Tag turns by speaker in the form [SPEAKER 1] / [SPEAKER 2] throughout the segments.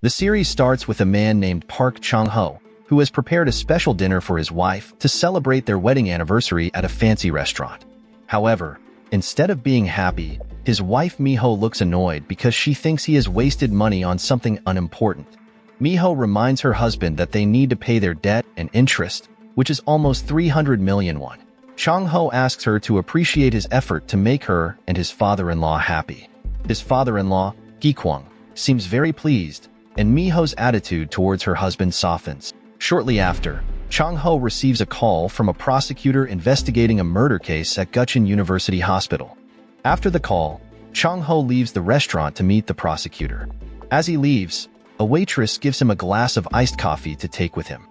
[SPEAKER 1] The series starts with a man named Park Chung-ho, who has prepared a special dinner for his wife to celebrate their wedding anniversary at a fancy restaurant. However, instead of being happy, his wife Miho looks annoyed because she thinks he has wasted money on something unimportant. Miho reminds her husband that they need to pay their debt and interest, which is almost 300 million won. Chung-ho asks her to appreciate his effort to make her and his father-in-law happy. His father-in-law, Gi-kwang, seems very pleased, and Miho's attitude towards her husband softens. Shortly after, Chung-ho receives a call from a prosecutor investigating a murder case at Gucheon University Hospital. After the call, Chung-ho leaves the restaurant to meet the prosecutor. As he leaves, a waitress gives him a glass of iced coffee to take with him.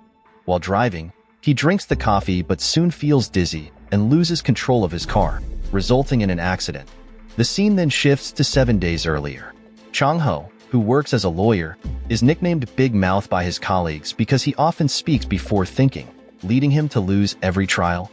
[SPEAKER 1] While driving, he drinks the coffee but soon feels dizzy and loses control of his car, resulting in an accident. The scene then shifts to 7 days earlier. Chung-ho, who works as a lawyer, is nicknamed Big Mouth by his colleagues because he often speaks before thinking, leading him to lose every trial.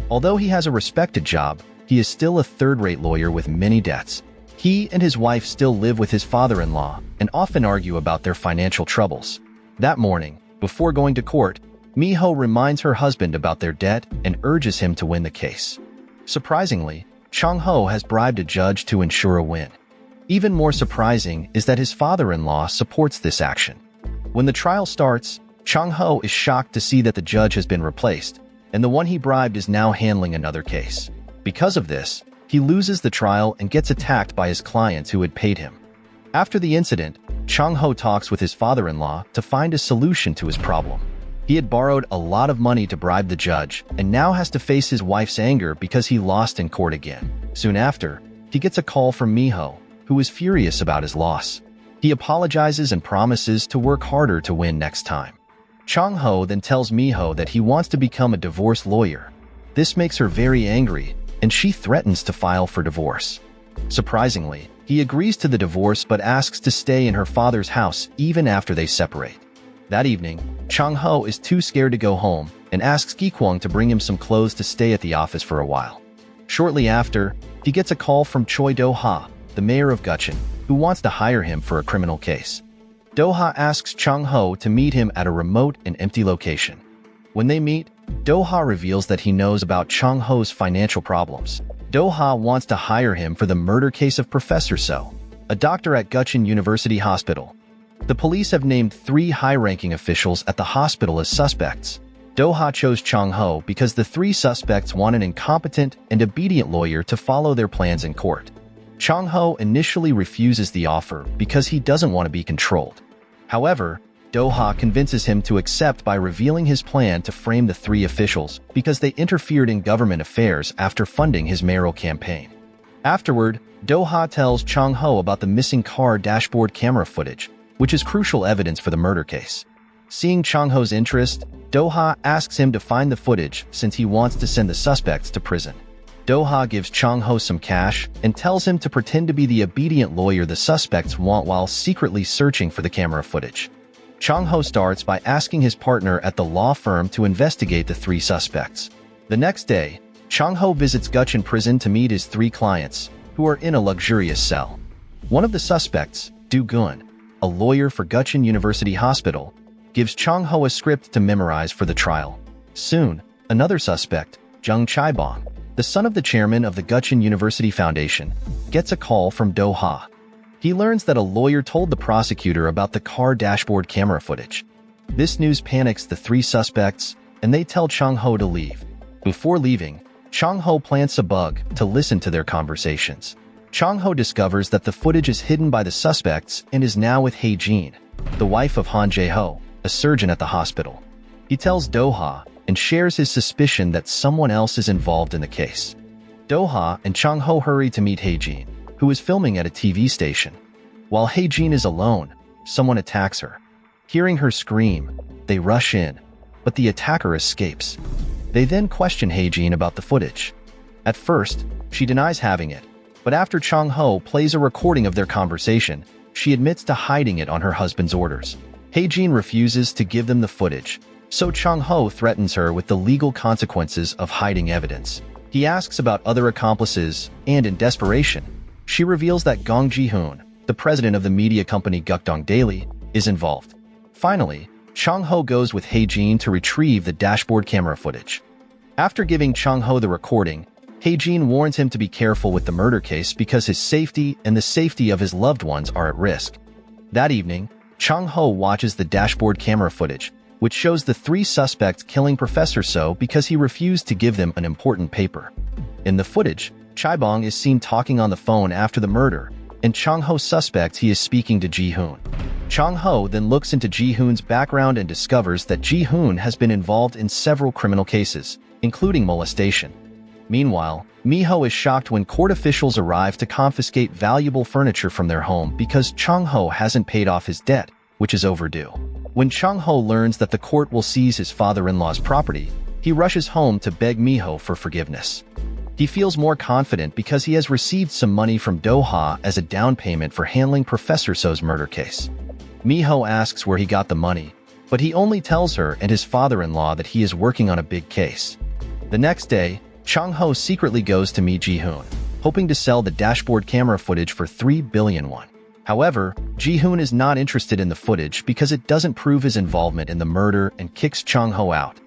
[SPEAKER 1] Although he has a respected job, he is still a third-rate lawyer with many debts. He and his wife still live with his father-in-law and often argue about their financial troubles. That morning, before going to court, Miho reminds her husband about their debt and urges him to win the case. Surprisingly, Chung-ho has bribed a judge to ensure a win. Even more surprising is that his father-in-law supports this action. When the trial starts, Chung-ho is shocked to see that the judge has been replaced, and the one he bribed is now handling another case. Because of this, he loses the trial and gets attacked by his clients who had paid him. After the incident, Chung-ho talks with his father-in-law to find a solution to his problem. He had borrowed a lot of money to bribe the judge and now has to face his wife's anger because he lost in court again. Soon after, he gets a call from Miho, who is furious about his loss. He apologizes and promises to work harder to win next time. Chung-ho then tells Miho that he wants to become a divorce lawyer. This makes her very angry, and she threatens to file for divorce. Surprisingly, he agrees to the divorce but asks to stay in her father's house even after they separate. That evening, Chung-ho is too scared to go home and asks Gi-kwang to bring him some clothes to stay at the office for a while. Shortly after, he gets a call from Choi Do-ha, the mayor of Gucheon, who wants to hire him for a criminal case. Do-ha asks Chung-ho to meet him at a remote and empty location. When they meet, Do-ha reveals that he knows about Chung-ho's financial problems. Do-ha wants to hire him for the murder case of Professor So, a doctor at Gucheon University Hospital. The police have named 3 high-ranking officials at the hospital as suspects. Do-ha chose Chung-ho because the 3 suspects want an incompetent and obedient lawyer to follow their plans in court. Chung-ho initially refuses the offer because he doesn't want to be controlled. However, Do-ha convinces him to accept by revealing his plan to frame the 3 officials because they interfered in government affairs after funding his mayoral campaign. Afterward, Do-ha tells Chung-ho about the missing car dashboard camera footage, which is crucial evidence for the murder case. Seeing Chung-ho's interest, Do-ha asks him to find the footage since he wants to send the suspects to prison. Do-ha gives Chung-ho some cash and tells him to pretend to be the obedient lawyer the suspects want while secretly searching for the camera footage. Chung-ho starts by asking his partner at the law firm to investigate the 3 suspects. The next day, Chung-ho visits Gucheon prison to meet his 3 clients, who are in a luxurious cell. One of the suspects, Do-gun, a lawyer for Gucheon University Hospital, gives Chung-ho a script to memorize for the trial. Soon, another suspect, Jung Chae-bong, the son of the chairman of the Gucheon University Foundation, gets a call from Do-ha. He learns that a lawyer told the prosecutor about the car dashboard camera footage. This news panics the 3 suspects, and they tell Chung-ho to leave. Before leaving, Chung-ho plants a bug to listen to their conversations. Chung-ho discovers that the footage is hidden by the suspects and is now with Hae-jin, the wife of Han Jae-ho, a surgeon at the hospital. He tells Do-ha and shares his suspicion that someone else is involved in the case. Do-ha and Chung-ho hurry to meet Hae-jin, who is filming at a TV station. While Hae-jin is alone, someone attacks her. Hearing her scream, they rush in, but the attacker escapes. They then question Hae-jin about the footage. At first, she denies having it, but after Chung-ho plays a recording of their conversation, she admits to hiding it on her husband's orders. Hae-jin refuses to give them the footage, so Chung-ho threatens her with the legal consequences of hiding evidence. He asks about other accomplices, and in desperation, she reveals that Gong Ji-hoon, the president of the media company Gukdong Daily, is involved. Finally, Chung-ho goes with Hae-jin to retrieve the dashboard camera footage. After giving Chung-ho the recording, Hae-jin warns him to be careful with the murder case because his safety and the safety of his loved ones are at risk. That evening, Chung-ho watches the dashboard camera footage, which shows the 3 suspects killing Professor So because he refused to give them an important paper. In the footage, Chae-bong is seen talking on the phone after the murder, and Chung-ho suspects he is speaking to Ji-hoon. Chung-ho then looks into Ji-hoon's background and discovers that Ji-hoon has been involved in several criminal cases, including molestation. Meanwhile, Mi-ho is shocked when court officials arrive to confiscate valuable furniture from their home because Chung-ho hasn't paid off his debt, which is overdue. When Chung-ho learns that the court will seize his father-in-law's property, he rushes home to beg Mi-ho for forgiveness. He feels more confident because he has received some money from Do-ha as a down payment for handling Professor So's murder case. Mi-ho asks where he got the money, but he only tells her and his father-in-law that he is working on a big case. The next day, Chung-ho secretly goes to meet Ji-hoon, hoping to sell the dashboard camera footage for 3 billion won. However, Ji-hoon is not interested in the footage because it doesn't prove his involvement in the murder and kicks Chung-ho out.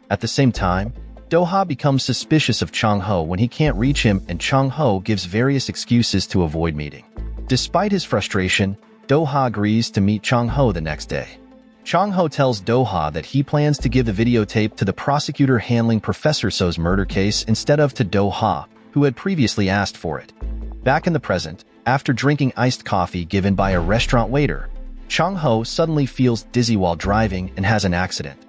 [SPEAKER 1] At the same time, Do-ha becomes suspicious of Chung-ho when he can't reach him, and Chung-ho gives various excuses to avoid meeting. Despite his frustration, Do-ha agrees to meet Chung-ho the next day. Chung-ho tells Do-ha that he plans to give the videotape to the prosecutor handling Professor So's murder case instead of to Do-ha, who had previously asked for it. Back in the present, after drinking iced coffee given by a restaurant waiter, Chung-ho suddenly feels dizzy while driving and has an accident.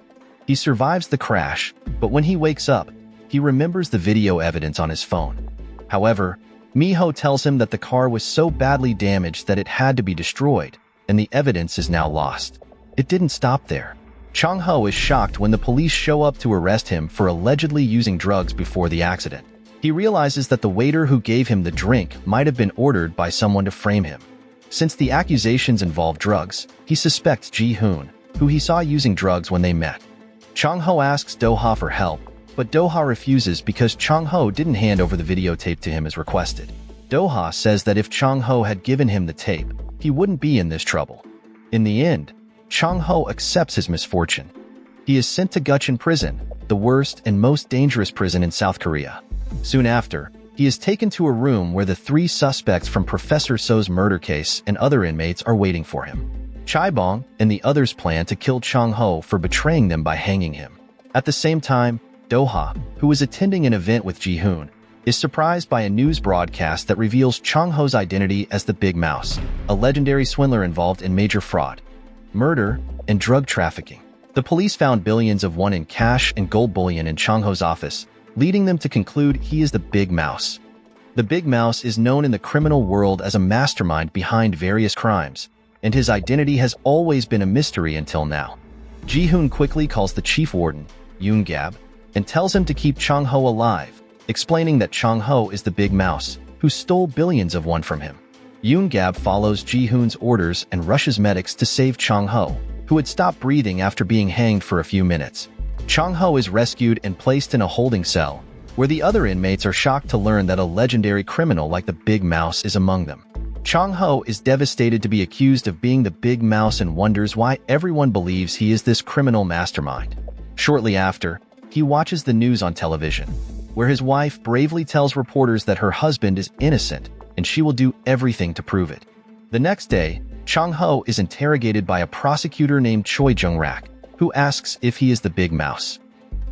[SPEAKER 1] He survives the crash, but when he wakes up, he remembers the video evidence on his phone. However, Mi-ho tells him that the car was so badly damaged that it had to be destroyed, and the evidence is now lost. It didn't stop there. Chung-ho is shocked when the police show up to arrest him for allegedly using drugs before the accident. He realizes that the waiter who gave him the drink might have been ordered by someone to frame him. Since the accusations involve drugs, he suspects Ji-hoon, who he saw using drugs when they met. Chung-ho asks Do-ha for help, but Do-ha refuses because Chung-ho didn't hand over the videotape to him as requested. Do-ha says that if Chung-ho had given him the tape, he wouldn't be in this trouble. In the end, Chung-ho accepts his misfortune. He is sent to Gukcheon prison, the worst and most dangerous prison in South Korea. Soon after, he is taken to a room where the 3 suspects from Professor So's murder case and other inmates are waiting for him. Chae-bong and the others plan to kill Chung-ho for betraying them by hanging him. At the same time, Do-ha, who is attending an event with Ji-hoon, is surprised by a news broadcast that reveals Chung-ho's identity as the Big Mouse, a legendary swindler involved in major fraud, murder, and drug trafficking. The police found billions of won in cash and gold bullion in Chung-ho's office, leading them to conclude he is the Big Mouse. The Big Mouse is known in the criminal world as a mastermind behind various crimes, and his identity has always been a mystery until now. Ji-hoon quickly calls the chief warden, Yoon-gab, and tells him to keep Chung-ho alive, explaining that Chung-ho is the Big Mouse, who stole billions of won from him. Yoon-gab follows Ji-hoon's orders and rushes medics to save Chung-ho, who had stopped breathing after being hanged for a few minutes. Chung-ho is rescued and placed in a holding cell, where the other inmates are shocked to learn that a legendary criminal like the Big Mouse is among them. Chung-ho is devastated to be accused of being the Big Mouse and wonders why everyone believes he is this criminal mastermind. Shortly after, he watches the news on television, where his wife bravely tells reporters that her husband is innocent and she will do everything to prove it. The next day, Chung-ho is interrogated by a prosecutor named Choi Jung-rak, who asks if he is the Big Mouse.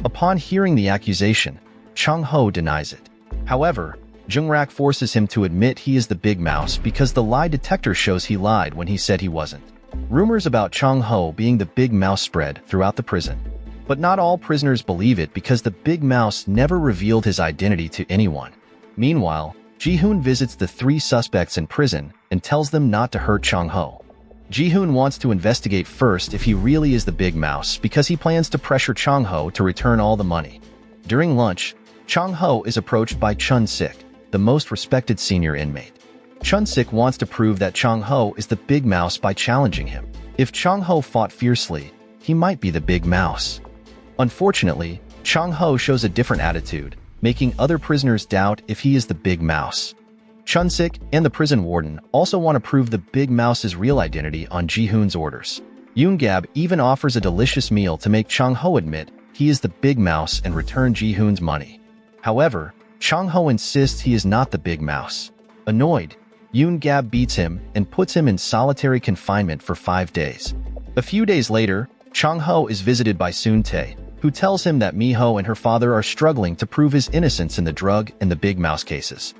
[SPEAKER 1] Upon hearing the accusation, Chung-ho denies it. However, Jung-rak forces him to admit he is the Big Mouse because the lie detector shows he lied when he said he wasn't. Rumors about Chung-ho being the Big Mouse spread throughout the prison. But not all prisoners believe it because the Big Mouse never revealed his identity to anyone. Meanwhile, Ji-hoon visits the 3 suspects in prison and tells them not to hurt Chung-ho. Ji-hoon wants to investigate first if he really is the Big Mouse because he plans to pressure Chung-ho to return all the money. During lunch, Chung-ho is approached by Chun-sik, the most respected senior inmate. Chun-sik wants to prove that Chung-ho is the Big Mouse by challenging him. If Chung-ho fought fiercely, he might be the Big Mouse. Unfortunately, Chung-ho shows a different attitude, making other prisoners doubt if he is the Big Mouse. Chun-sik and the prison warden also want to prove the Big Mouse's real identity on Ji-hoon's orders. Yoon-gab even offers a delicious meal to make Chang-ho admit he is the Big Mouse and return Ji-hoon's money. However, Chang-ho insists he is not the Big Mouse. Annoyed, Yoon-gab beats him and puts him in solitary confinement for 5 days. A few days later, Chang-ho is visited by Soon-tae, who tells him that Mi-ho and her father are struggling to prove his innocence in the drug and the Big Mouse cases.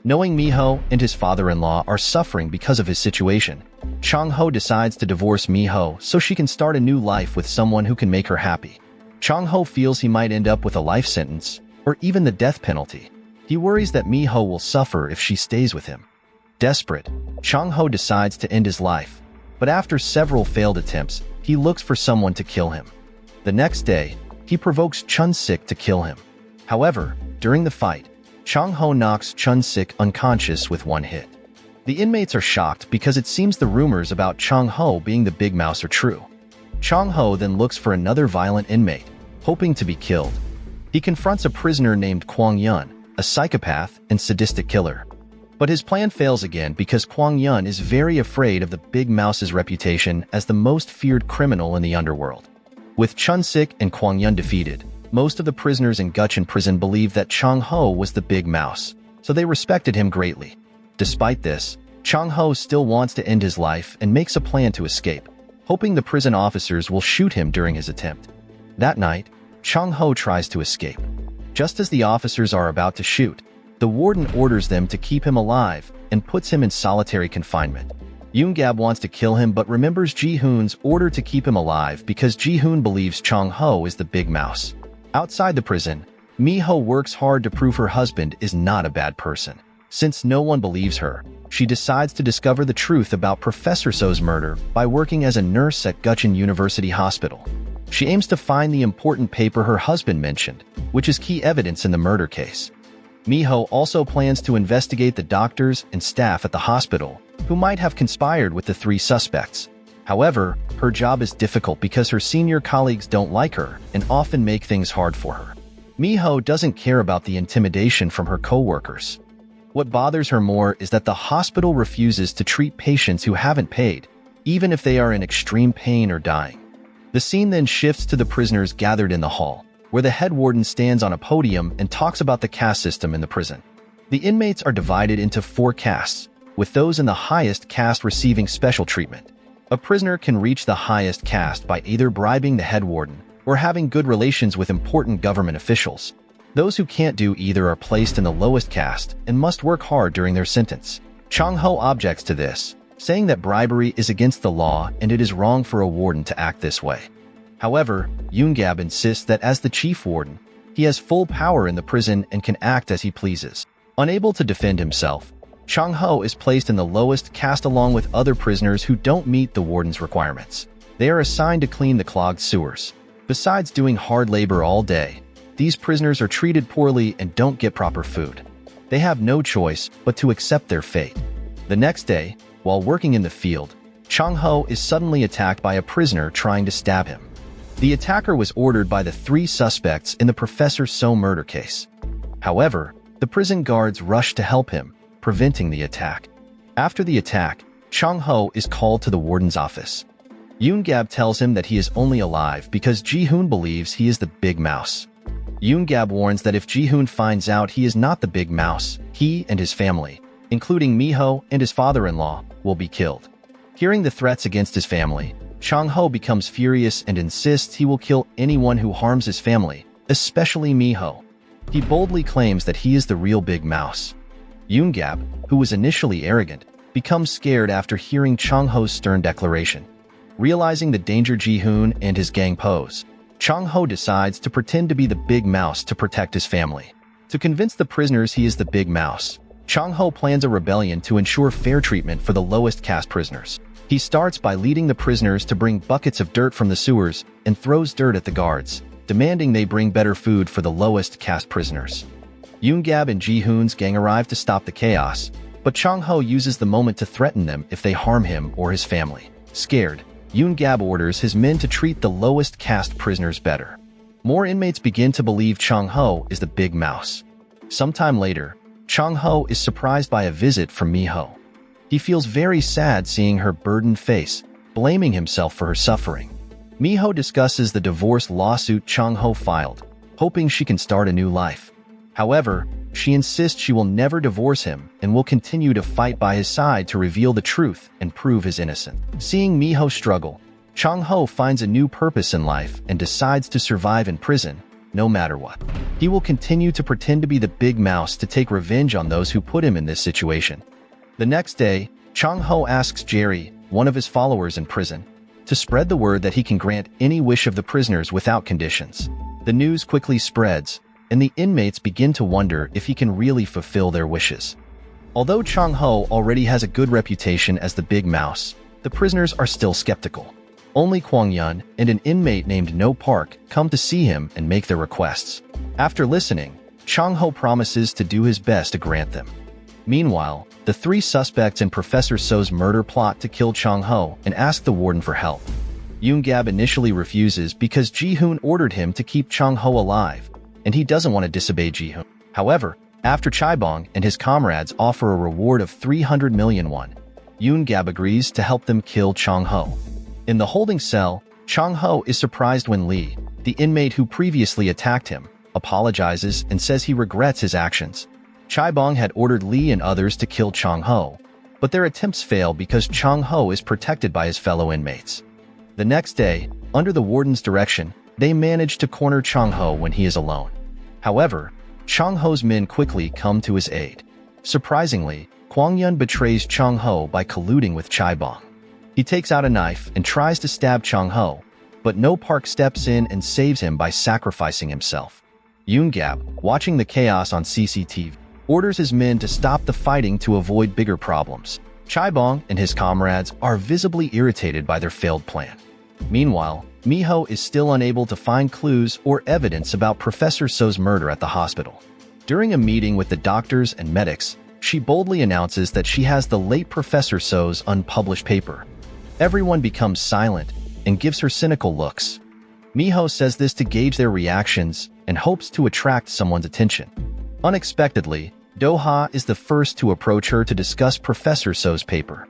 [SPEAKER 1] Knowing Mi-ho and his father-in-law are suffering because of his situation, Chang-ho decides to divorce Mi-ho so she can start a new life with someone who can make her happy. Chang-ho feels he might end up with a life sentence, or even the death penalty. He worries that Mi-ho will suffer if she stays with him. Desperate, Chang-ho decides to end his life, but after several failed attempts, he looks for someone to kill him. The next day, he provokes Chun-sik to kill him. However, during the fight, Chang-ho knocks Chun-sik unconscious with one hit. The inmates are shocked because it seems the rumors about Chang-ho being the Big Mouse are true. Chang-ho then looks for another violent inmate, hoping to be killed. He confronts a prisoner named Kwang-yun, a psychopath and sadistic killer. But his plan fails again because Kwang-yun is very afraid of the Big Mouse's reputation as the most feared criminal in the underworld. With Chun-sik and Kwang-yun defeated, most of the prisoners in Gucheon prison believed that Chang-ho was the Big Mouse, so they respected him greatly. Despite this, Chang-ho still wants to end his life and makes a plan to escape, hoping the prison officers will shoot him during his attempt. That night, Chang-ho tries to escape. Just as the officers are about to shoot, the warden orders them to keep him alive and puts him in solitary confinement. Yoon-gab wants to kill him but remembers Ji-hoon's order to keep him alive because Ji-hoon believes Chang-ho is the Big Mouse. Outside the prison, Mi-ho works hard to prove her husband is not a bad person. Since no one believes her, she decides to discover the truth about Professor So's murder by working as a nurse at Gucheon University Hospital. She aims to find the important paper her husband mentioned, which is key evidence in the murder case. Mi-ho also plans to investigate the doctors and staff at the hospital who might have conspired with the 3 suspects. However, her job is difficult because her senior colleagues don't like her and often make things hard for her. Mi-ho doesn't care about the intimidation from her co-workers. What bothers her more is that the hospital refuses to treat patients who haven't paid, even if they are in extreme pain or dying. The scene then shifts to the prisoners gathered in the hall, where the head warden stands on a podium and talks about the caste system in the prison. The inmates are divided into 4 castes, with those in the highest caste receiving special treatment. A prisoner can reach the highest caste by either bribing the head warden or having good relations with important government officials. Those who can't do either are placed in the lowest caste and must work hard during their sentence. Chang-ho objects to this, saying that bribery is against the law and it is wrong for a warden to act this way. However, Yoon-gab insists that as the chief warden, he has full power in the prison and can act as he pleases. Unable to defend himself, Chang-ho is placed in the lowest caste along with other prisoners who don't meet the warden's requirements. They are assigned to clean the clogged sewers. Besides doing hard labor all day, these prisoners are treated poorly and don't get proper food. They have no choice but to accept their fate. The next day, while working in the field, Chang-ho is suddenly attacked by a prisoner trying to stab him. The attacker was ordered by the 3 suspects in the Professor So murder case. However, the prison guards rush to help him, preventing the attack. After the attack, Chang-ho is called to the warden's office. Yoon-gab tells him that he is only alive because Ji-hoon believes he is the Big Mouse. Yoon-gab warns that if Ji-hoon finds out he is not the Big Mouse, he and his family, including Mi-ho and his father-in-law, will be killed. Hearing the threats against his family, Chang-ho becomes furious and insists he will kill anyone who harms his family, especially Mi-ho. He boldly claims that he is the real Big Mouse. Yoon-gab, who was initially arrogant, becomes scared after hearing Chang-ho's stern declaration. Realizing the danger Ji-hoon and his gang pose, Chang-ho decides to pretend to be the Big Mouse to protect his family. To convince the prisoners he is the Big Mouse, Chang-ho plans a rebellion to ensure fair treatment for the lowest caste prisoners. He starts by leading the prisoners to bring buckets of dirt from the sewers and throws dirt at the guards, demanding they bring better food for the lowest caste prisoners. Yoon-gab and Ji-hoon's gang arrive to stop the chaos, but Chang-ho uses the moment to threaten them if they harm him or his family. Scared, Yoon-gab orders his men to treat the lowest caste prisoners better. More inmates begin to believe Chang-ho is the Big Mouse. Sometime later, Chang-ho is surprised by a visit from Mi-ho. He feels very sad seeing her burdened face, blaming himself for her suffering. Mi-ho discusses the divorce lawsuit Chang-ho filed, hoping she can start a new life. However, she insists she will never divorce him and will continue to fight by his side to reveal the truth and prove his innocence. Seeing Mi-ho struggle, Chang-ho finds a new purpose in life and decides to survive in prison, no matter what. He will continue to pretend to be the big mouse to take revenge on those who put him in this situation. The next day, Chang-ho asks Jerry, one of his followers in prison, to spread the word that he can grant any wish of the prisoners without conditions. The news quickly spreads, and the inmates begin to wonder if he can really fulfill their wishes. Although Chang-ho already has a good reputation as the big mouse, the prisoners are still skeptical. Only Kwang-yun and an inmate named No Park come to see him and make their requests. After listening, Chang-ho promises to do his best to grant them. Meanwhile, the three suspects in Professor So's murder plot to kill Chang-ho and ask the warden for help. Yoon-gab initially refuses because Ji-hoon ordered him to keep Chang-ho alive, and he doesn't want to disobey Ji-hoon. However, after Chaebong and his comrades offer a reward of 300 million won, Yoon-gab agrees to help them kill Chang-ho. In the holding cell, Chang-ho is surprised when Lee, the inmate who previously attacked him, apologizes and says he regrets his actions. Chaebong had ordered Lee and others to kill Chang-ho, but their attempts fail because Chang-ho is protected by his fellow inmates. The next day, under the warden's direction, they manage to corner Chang-ho when he is alone. However, Chang-ho's men quickly come to his aid. Surprisingly, Kwang-yun betrays Chang-ho by colluding with Chaebong. He takes out a knife and tries to stab Chang-ho, but No Park steps in and saves him by sacrificing himself. Yoon-gab, watching the chaos on CCTV, orders his men to stop the fighting to avoid bigger problems. Chaebong and his comrades are visibly irritated by their failed plan. Meanwhile, Mi-ho is still unable to find clues or evidence about Professor So's murder at the hospital. During a meeting with the doctors and medics, she boldly announces that she has the late Professor So's unpublished paper. Everyone becomes silent and gives her cynical looks. Mi-ho says this to gauge their reactions and hopes to attract someone's attention. Unexpectedly, Do-ha is the first to approach her to discuss Professor So's paper.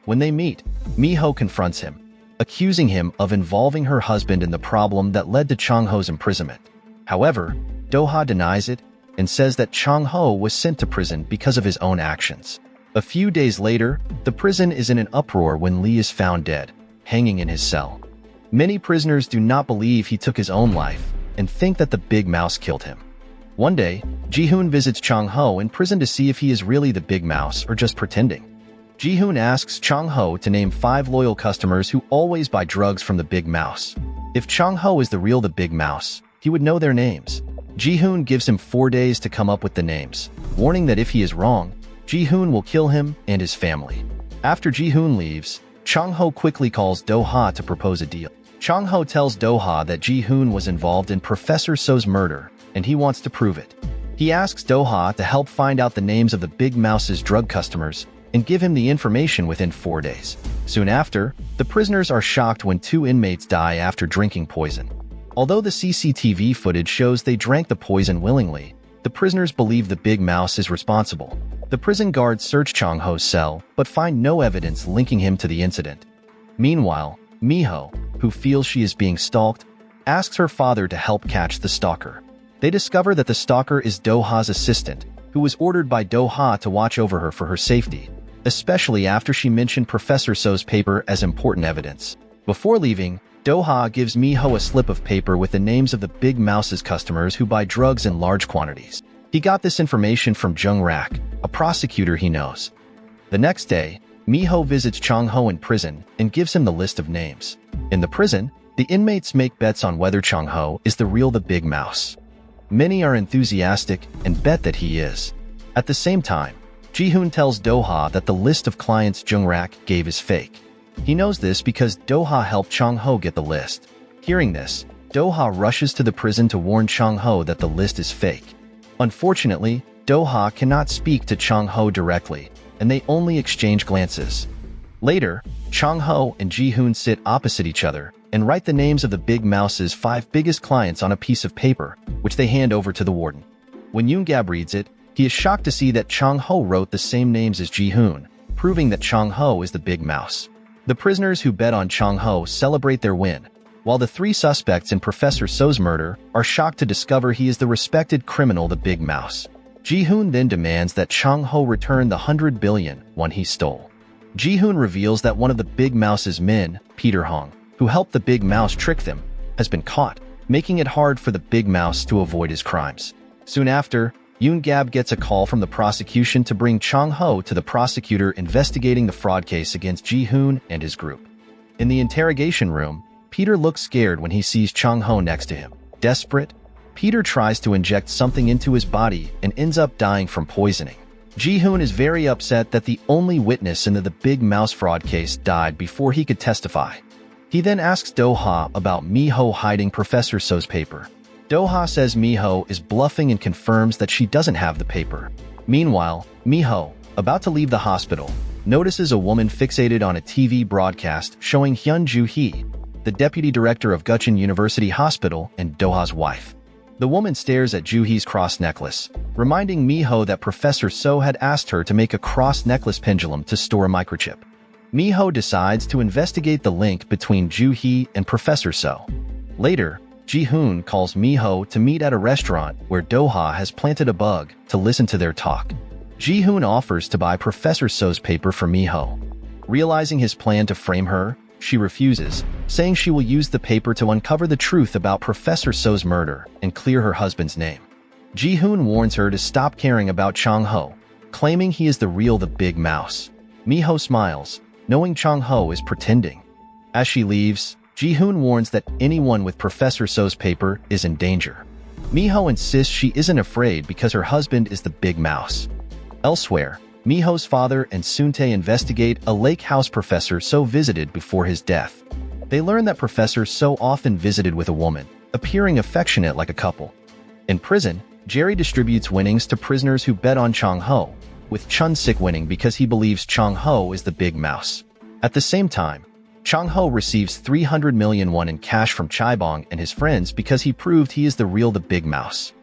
[SPEAKER 1] When they meet, Mi-ho confronts him, accusing him of involving her husband in the problem that led to Chang-ho's imprisonment. However, Do-ha denies it and says that Chang-ho was sent to prison because of his own actions. A few days later, the prison is in an uproar when Lee is found dead, hanging in his cell. Many prisoners do not believe he took his own life and think that the big mouse killed him. One day, Ji-hoon visits Chang-ho in prison to see if he is really the big mouse or just pretending. Ji-hoon asks Chang-ho to name 5 loyal customers who always buy drugs from the big mouse. If Chang-ho is the real the big mouse, he would know their names. Ji-hoon gives him 4 days to come up with the names, warning that if he is wrong, Ji-hoon will kill him and his family. After Ji-hoon leaves, Chang-ho quickly calls Do-ha to propose a deal. Chang-ho tells Do-ha that Ji-hoon was involved in Professor So's murder, and he wants to prove it. He asks Do-ha to help find out the names of the big mouse's drug customers and give him the information within 4 days. Soon after, the prisoners are shocked when 2 inmates die after drinking poison. Although the CCTV footage shows they drank the poison willingly, the prisoners believe the big mouse is responsible. The prison guards search Chang-ho's cell, but find no evidence linking him to the incident. Meanwhile, Mi-ho, who feels she is being stalked, asks her father to help catch the stalker. They discover that the stalker is Do-ha's assistant, who was ordered by Do-ha to watch over her for her safety, especially after she mentioned Professor So's paper as important evidence. Before leaving, Do-ha gives Mi-ho a slip of paper with the names of the big mouse's customers who buy drugs in large quantities. He got this information from Jung-rak, a prosecutor he knows. The next day, Mi-ho visits Chang-ho in prison and gives him the list of names. In the prison, the inmates make bets on whether Chang-ho is the real the big mouse. Many are enthusiastic and bet that he is. At the same time, Ji-hoon tells Do-ha that the list of clients Jung-rak gave is fake. He knows this because Do-ha helped Chang-ho get the list. Hearing this, Do-ha rushes to the prison to warn Chang-ho that the list is fake. Unfortunately, Do-ha cannot speak to Chang-ho directly, and they only exchange glances. Later, Chang-ho and Ji-hoon sit opposite each other and write the names of the big mouse's 5 biggest clients on a piece of paper, which they hand over to the warden. When Yoon-gab reads it, He is shocked to see that Chang-ho wrote the same names as Ji-hoon, proving that Chang-ho is the big mouse. The prisoners who bet on Chang-ho celebrate their win, while the three suspects in Professor So's murder are shocked to discover he is the respected criminal, the big mouse. Ji-hoon then demands that Chang-ho return the 100 billion won he stole. Ji-hoon reveals that one of the big mouse's men, Peter Hong, who helped the big mouse trick them, has been caught, making it hard for the big mouse to avoid his crimes. Soon after, Yoon-gab gets a call from the prosecution to bring Chang-ho to the prosecutor investigating the fraud case against Ji-hoon and his group. In the interrogation room, Peter looks scared when he sees Chang-ho next to him. Desperate, Peter tries to inject something into his body and ends up dying from poisoning. Ji-hoon is very upset that the only witness in the big mouse fraud case died before he could testify. He then asks Do-ha about Mi-ho hiding Professor So's paper. Do-ha says Mi-ho is bluffing and confirms that she doesn't have the paper. Meanwhile, Mi-ho, about to leave the hospital, notices a woman fixated on a TV broadcast showing Hyun Joo-hee, the deputy director of Gucheon University Hospital and Do-ha's wife. The woman stares at Joo-hee's cross necklace, reminding Mi-ho that Professor So had asked her to make a cross necklace pendulum to store a microchip. Mi-ho decides to investigate the link between Joo-hee and Professor So. Later, Ji-hoon calls Mi-ho to meet at a restaurant where Do-ha has planted a bug to listen to their talk. Ji-hoon offers to buy Professor So's paper for Mi-ho. Realizing his plan to frame her, she refuses, saying she will use the paper to uncover the truth about Professor So's murder and clear her husband's name. Ji-hoon warns her to stop caring about Chang-ho, claiming he is the big mouse. Mi-ho smiles, knowing Chang-ho is pretending. As she leaves, Ji-hoon warns that anyone with Professor So's paper is in danger. Mi-ho insists she isn't afraid because her husband is the big mouse. Elsewhere, Mi-ho's father and Soon-tae investigate a lake house Professor So visited before his death. They learn that Professor So often visited with a woman, appearing affectionate like a couple. In prison, Jerry distributes winnings to prisoners who bet on Chang-ho, with Chun-sik winning because he believes Chang-ho is the big mouse. At the same time, Chang-ho receives 300 million won in cash from Chaibong and his friends because he proved he is the big mouse.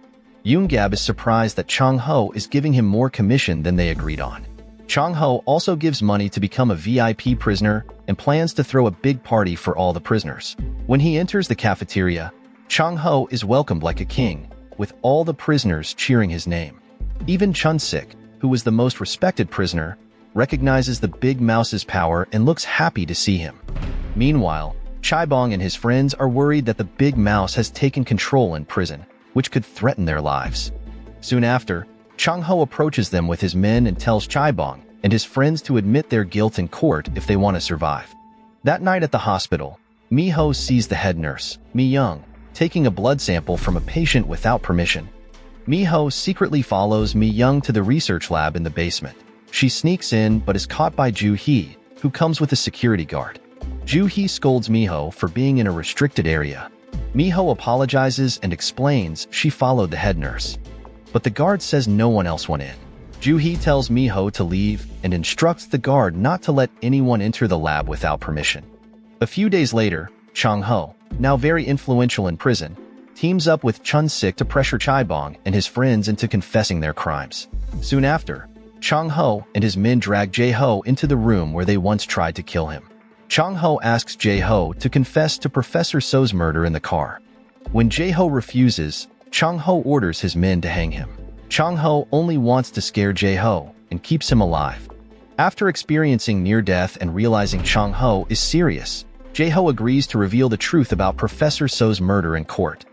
[SPEAKER 1] Yoon-gab is surprised that Chang-ho is giving him more commission than they agreed on. Chang-ho also gives money to become a VIP prisoner and plans to throw a big party for all the prisoners. When he enters the cafeteria, Chang-ho is welcomed like a king, with all the prisoners cheering his name. Even Chun-sik, who was the most respected prisoner, recognizes the big mouse's power and looks happy to see him. Meanwhile, Chaibong and his friends are worried that the big mouse has taken control in prison, which could threaten their lives. Soon after, Chang-ho approaches them with his men and tells Chaibong and his friends to admit their guilt in court if they want to survive. That night at the hospital, Mi-ho sees the head nurse, Mi-young, taking a blood sample from a patient without permission. Mi-ho secretly follows Mi-young to the research lab in the basement. She sneaks in but is caught by Joo-hee, who comes with a security guard. Joo-hee scolds Mi-ho for being in a restricted area. Mi-ho apologizes and explains she followed the head nurse. But the guard says no one else went in. Joo-hee tells Mi-ho to leave and instructs the guard not to let anyone enter the lab without permission. A few days later, Chang-ho, now very influential in prison, teams up with Chun-sik to pressure Chaibong and his friends into confessing their crimes. Soon after, Chang-ho and his men drag Jae-ho into the room where they once tried to kill him. Chang-ho asks Jae-ho to confess to Professor So's murder in the car. When Jae-ho refuses, Chang-ho orders his men to hang him. Chang-ho only wants to scare Jae-ho and keeps him alive. After experiencing near death and realizing Chang-ho is serious, Jae-ho agrees to reveal the truth about Professor So's murder in court.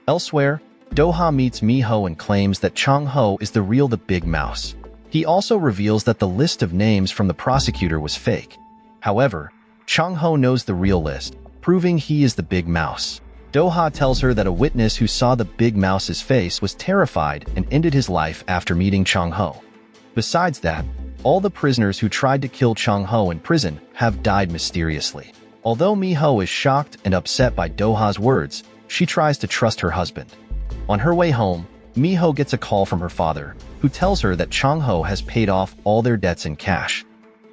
[SPEAKER 1] Elsewhere, Do-ha meets Mi-ho and claims that Chang-ho is the big mouse. He also reveals that the list of names from the prosecutor was fake. However, Chang-ho knows the real list, proving he is the big mouse. Do-ha tells her that a witness who saw the big mouse's face was terrified and ended his life after meeting Chang-ho. Besides that, all the prisoners who tried to kill Chang-ho in prison have died mysteriously. Although Mi-ho is shocked and upset by Do-ha's words, she tries to trust her husband. On her way home, Mi-ho gets a call from her father, who tells her that Chang-ho has paid off all their debts in cash.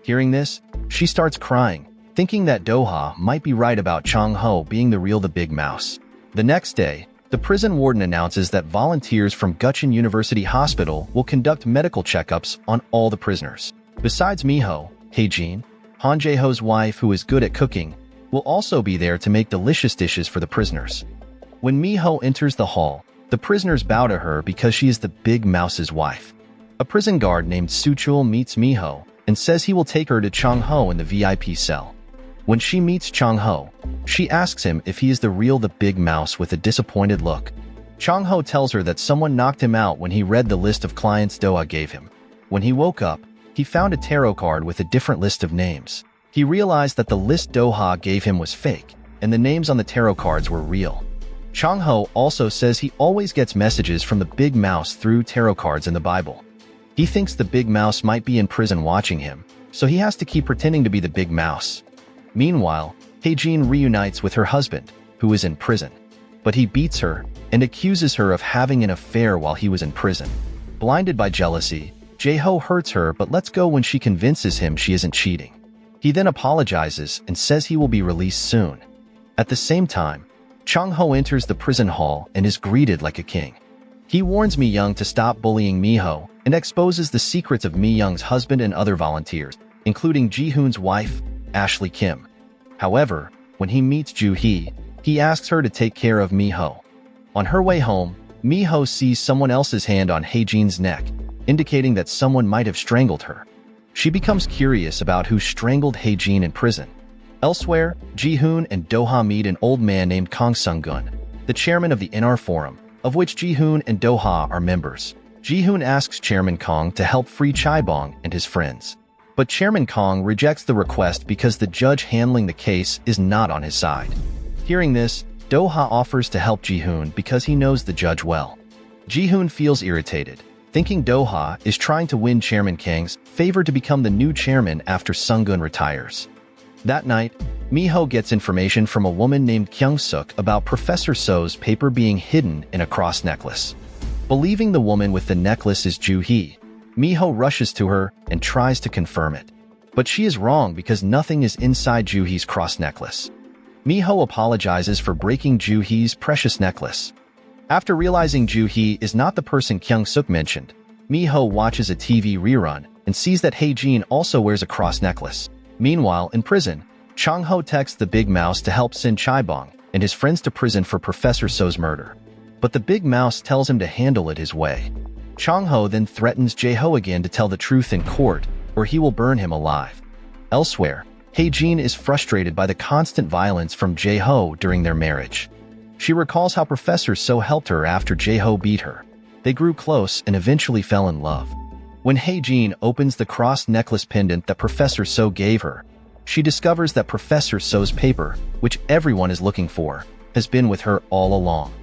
[SPEAKER 1] Hearing this, she starts crying, thinking that Do-ha might be right about Chang-ho being the big mouse. The next day, The prison warden announces that volunteers from Gutchin University Hospital will conduct medical checkups on all the prisoners. Besides Miho, Haejin, Han Jae-ho's wife who is good at cooking, will also be there to make delicious dishes for the prisoners. When Miho enters the hall, the prisoners bow to her because she is the Big Mouse's wife. A prison guard named Suchul meets Miho and says he will take her to Chang-ho in the VIP cell. When she meets Chang-ho, she asks him if he is the real the Big Mouse with a disappointed look. Chang-ho tells her that someone knocked him out when he read the list of clients Doha gave him. When he woke up, he found a tarot card with a different list of names. He realized that the list Doha gave him was fake, and the names on the tarot cards were real. Chang-ho also says he always gets messages from the Big Mouse through tarot cards in the Bible. He thinks the Big Mouse might be in prison watching him, so he has to keep pretending to be the Big Mouse. Meanwhile, Haejin reunites with her husband, who is in prison. But he beats her and accuses her of having an affair while he was in prison. Blinded by jealousy, Jae-ho hurts her but lets go when she convinces him she isn't cheating. He then apologizes and says he will be released soon. At the same time, Chang-ho enters the prison hall and is greeted like a king. He warns Mi-young to stop bullying Miho and exposes the secrets of Mi-young's husband and other volunteers, including Ji-hoon's wife, Ashley Kim. However, when he meets Ju-hee, he asks her to take care of Miho. On her way home, Miho sees someone else's hand on Haejin's neck, indicating that someone might have strangled her. She becomes curious about who strangled Haejin in prison. Elsewhere, Ji-hoon and Doha meet an old man named Kang Sung-gun, the chairman of the NR Forum, of which Ji-hoon and Doha are members. Ji-hoon asks Chairman Kang to help free Chae-bong and his friends. But Chairman Kang rejects the request because the judge handling the case is not on his side. Hearing this, Doha offers to help Ji-hoon because he knows the judge well. Ji-hoon feels irritated, thinking Doha is trying to win Chairman Kang's favor to become the new chairman after Sung-gun retires. That night, Miho gets information from a woman named Kyung-suk about Professor So's paper being hidden in a cross necklace. Believing the woman with the necklace is Ju-hee, Miho rushes to her and tries to confirm it. But she is wrong because nothing is inside Ju-hee's cross necklace. Miho apologizes for breaking Ju-hee's precious necklace. After realizing Ju-hee is not the person Kyung-suk mentioned, Miho watches a TV rerun and sees that Haejin also wears a cross necklace. Meanwhile, in prison, Chang-ho texts the Big Mouse to help send Chae-bong and his friends to prison for Professor So's murder. But the Big Mouse tells him to handle it his way. Chang-ho then threatens Jae-ho again to tell the truth in court, or he will burn him alive. Elsewhere, Haejin is frustrated by the constant violence from Jae-ho during their marriage. She recalls how Professor So helped her after Jae-ho beat her. They grew close and eventually fell in love. When Haejin opens the cross necklace pendant that Professor So gave her, she discovers that Professor So's paper, which everyone is looking for, has been with her all along.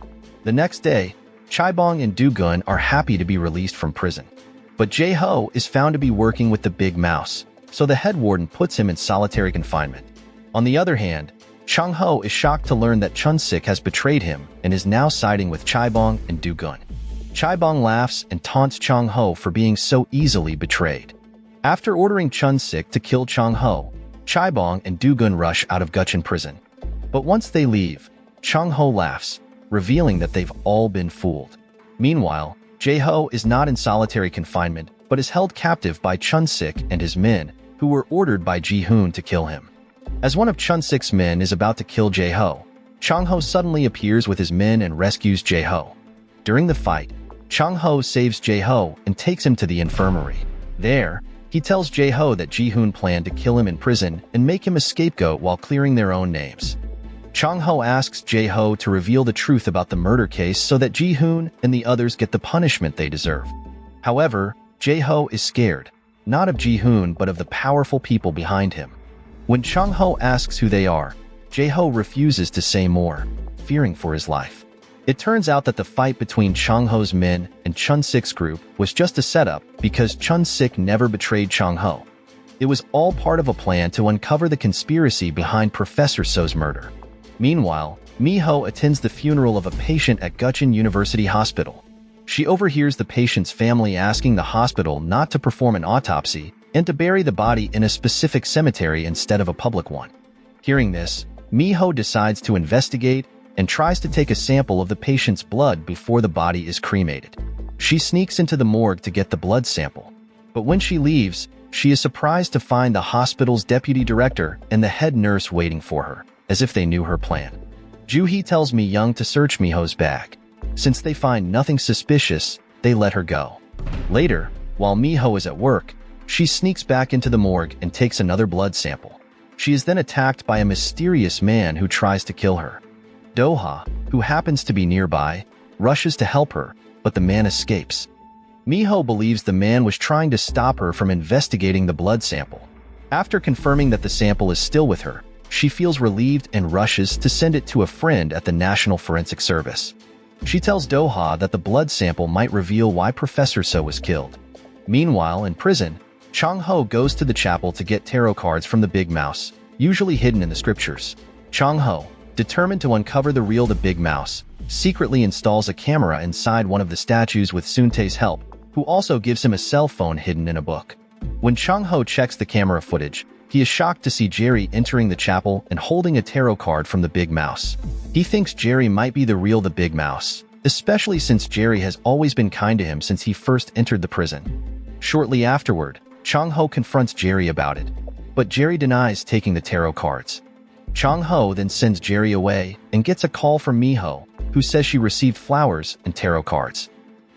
[SPEAKER 1] The next day, Chae-bong and Do-gun are happy to be released from prison. But Jae-ho is found to be working with the Big Mouse, so the head warden puts him in solitary confinement. On the other hand, Chang-ho is shocked to learn that Chun-sik has betrayed him and is now siding with Chae-bong and Do-gun. Chae-bong laughs and taunts Chang-ho for being so easily betrayed. After ordering Chun-sik to kill Chang-ho, Chae-bong and Do-gun rush out of Gutchin prison. But once they leave, Chang-ho laughs, revealing that they've all been fooled. Meanwhile, Jae-ho is not in solitary confinement, but is held captive by Chun-sik and his men, who were ordered by Ji-hoon to kill him. As one of Chun-sik's men is about to kill Jae-ho, Chang-ho suddenly appears with his men and rescues Jae-ho. During the fight, Chang-ho saves Jae-ho and takes him to the infirmary. There, he tells Jae-ho that Ji-hoon planned to kill him in prison and make him a scapegoat while clearing their own names. Chang-ho asks Jae-ho to reveal the truth about the murder case so that Ji-hoon and the others get the punishment they deserve. However, Jae-ho is scared, not of Ji-hoon but of the powerful people behind him. When Chang-ho asks who they are, Jae-ho refuses to say more, fearing for his life. It turns out that the fight between Chang-ho's men and Chun-sik's group was just a setup because Chun-sik never betrayed Chang-ho. It was all part of a plan to uncover the conspiracy behind Professor So's murder. Meanwhile, Miho attends the funeral of a patient at Gutchin University Hospital. She overhears the patient's family asking the hospital not to perform an autopsy and to bury the body in a specific cemetery instead of a public one. Hearing this, Miho decides to investigate and tries to take a sample of the patient's blood before the body is cremated. She sneaks into the morgue to get the blood sample. But when she leaves, she is surprised to find the hospital's deputy director and the head nurse waiting for her, as if they knew her plan. Joo-hee tells Mi-young to search Miho's bag. Since they find nothing suspicious, they let her go. Later, while Miho is at work, she sneaks back into the morgue and takes another blood sample. She is then attacked by a mysterious man who tries to kill her. Do-ha, who happens to be nearby, rushes to help her, but the man escapes. Miho believes the man was trying to stop her from investigating the blood sample. After confirming that the sample is still with her, she feels relieved and rushes to send it to a friend at the National Forensic Service. She tells Do-ha that the blood sample might reveal why Professor So was killed. Meanwhile, in prison, Chang-ho goes to the chapel to get tarot cards from the Big Mouse, usually hidden in the scriptures. Chang-ho, determined to uncover the real the Big Mouse, secretly installs a camera inside one of the statues with Soon-tae's help, who also gives him a cell phone hidden in a book. When Chang-ho checks the camera footage, he is shocked to see Jerry entering the chapel and holding a tarot card from the Big Mouse. He thinks Jerry might be the real the Big Mouse, especially since Jerry has always been kind to him since he first entered the prison. Shortly afterward, Chang-ho confronts Jerry about it, but Jerry denies taking the tarot cards. Chang-ho then sends Jerry away and gets a call from Miho, who says she received flowers and tarot cards.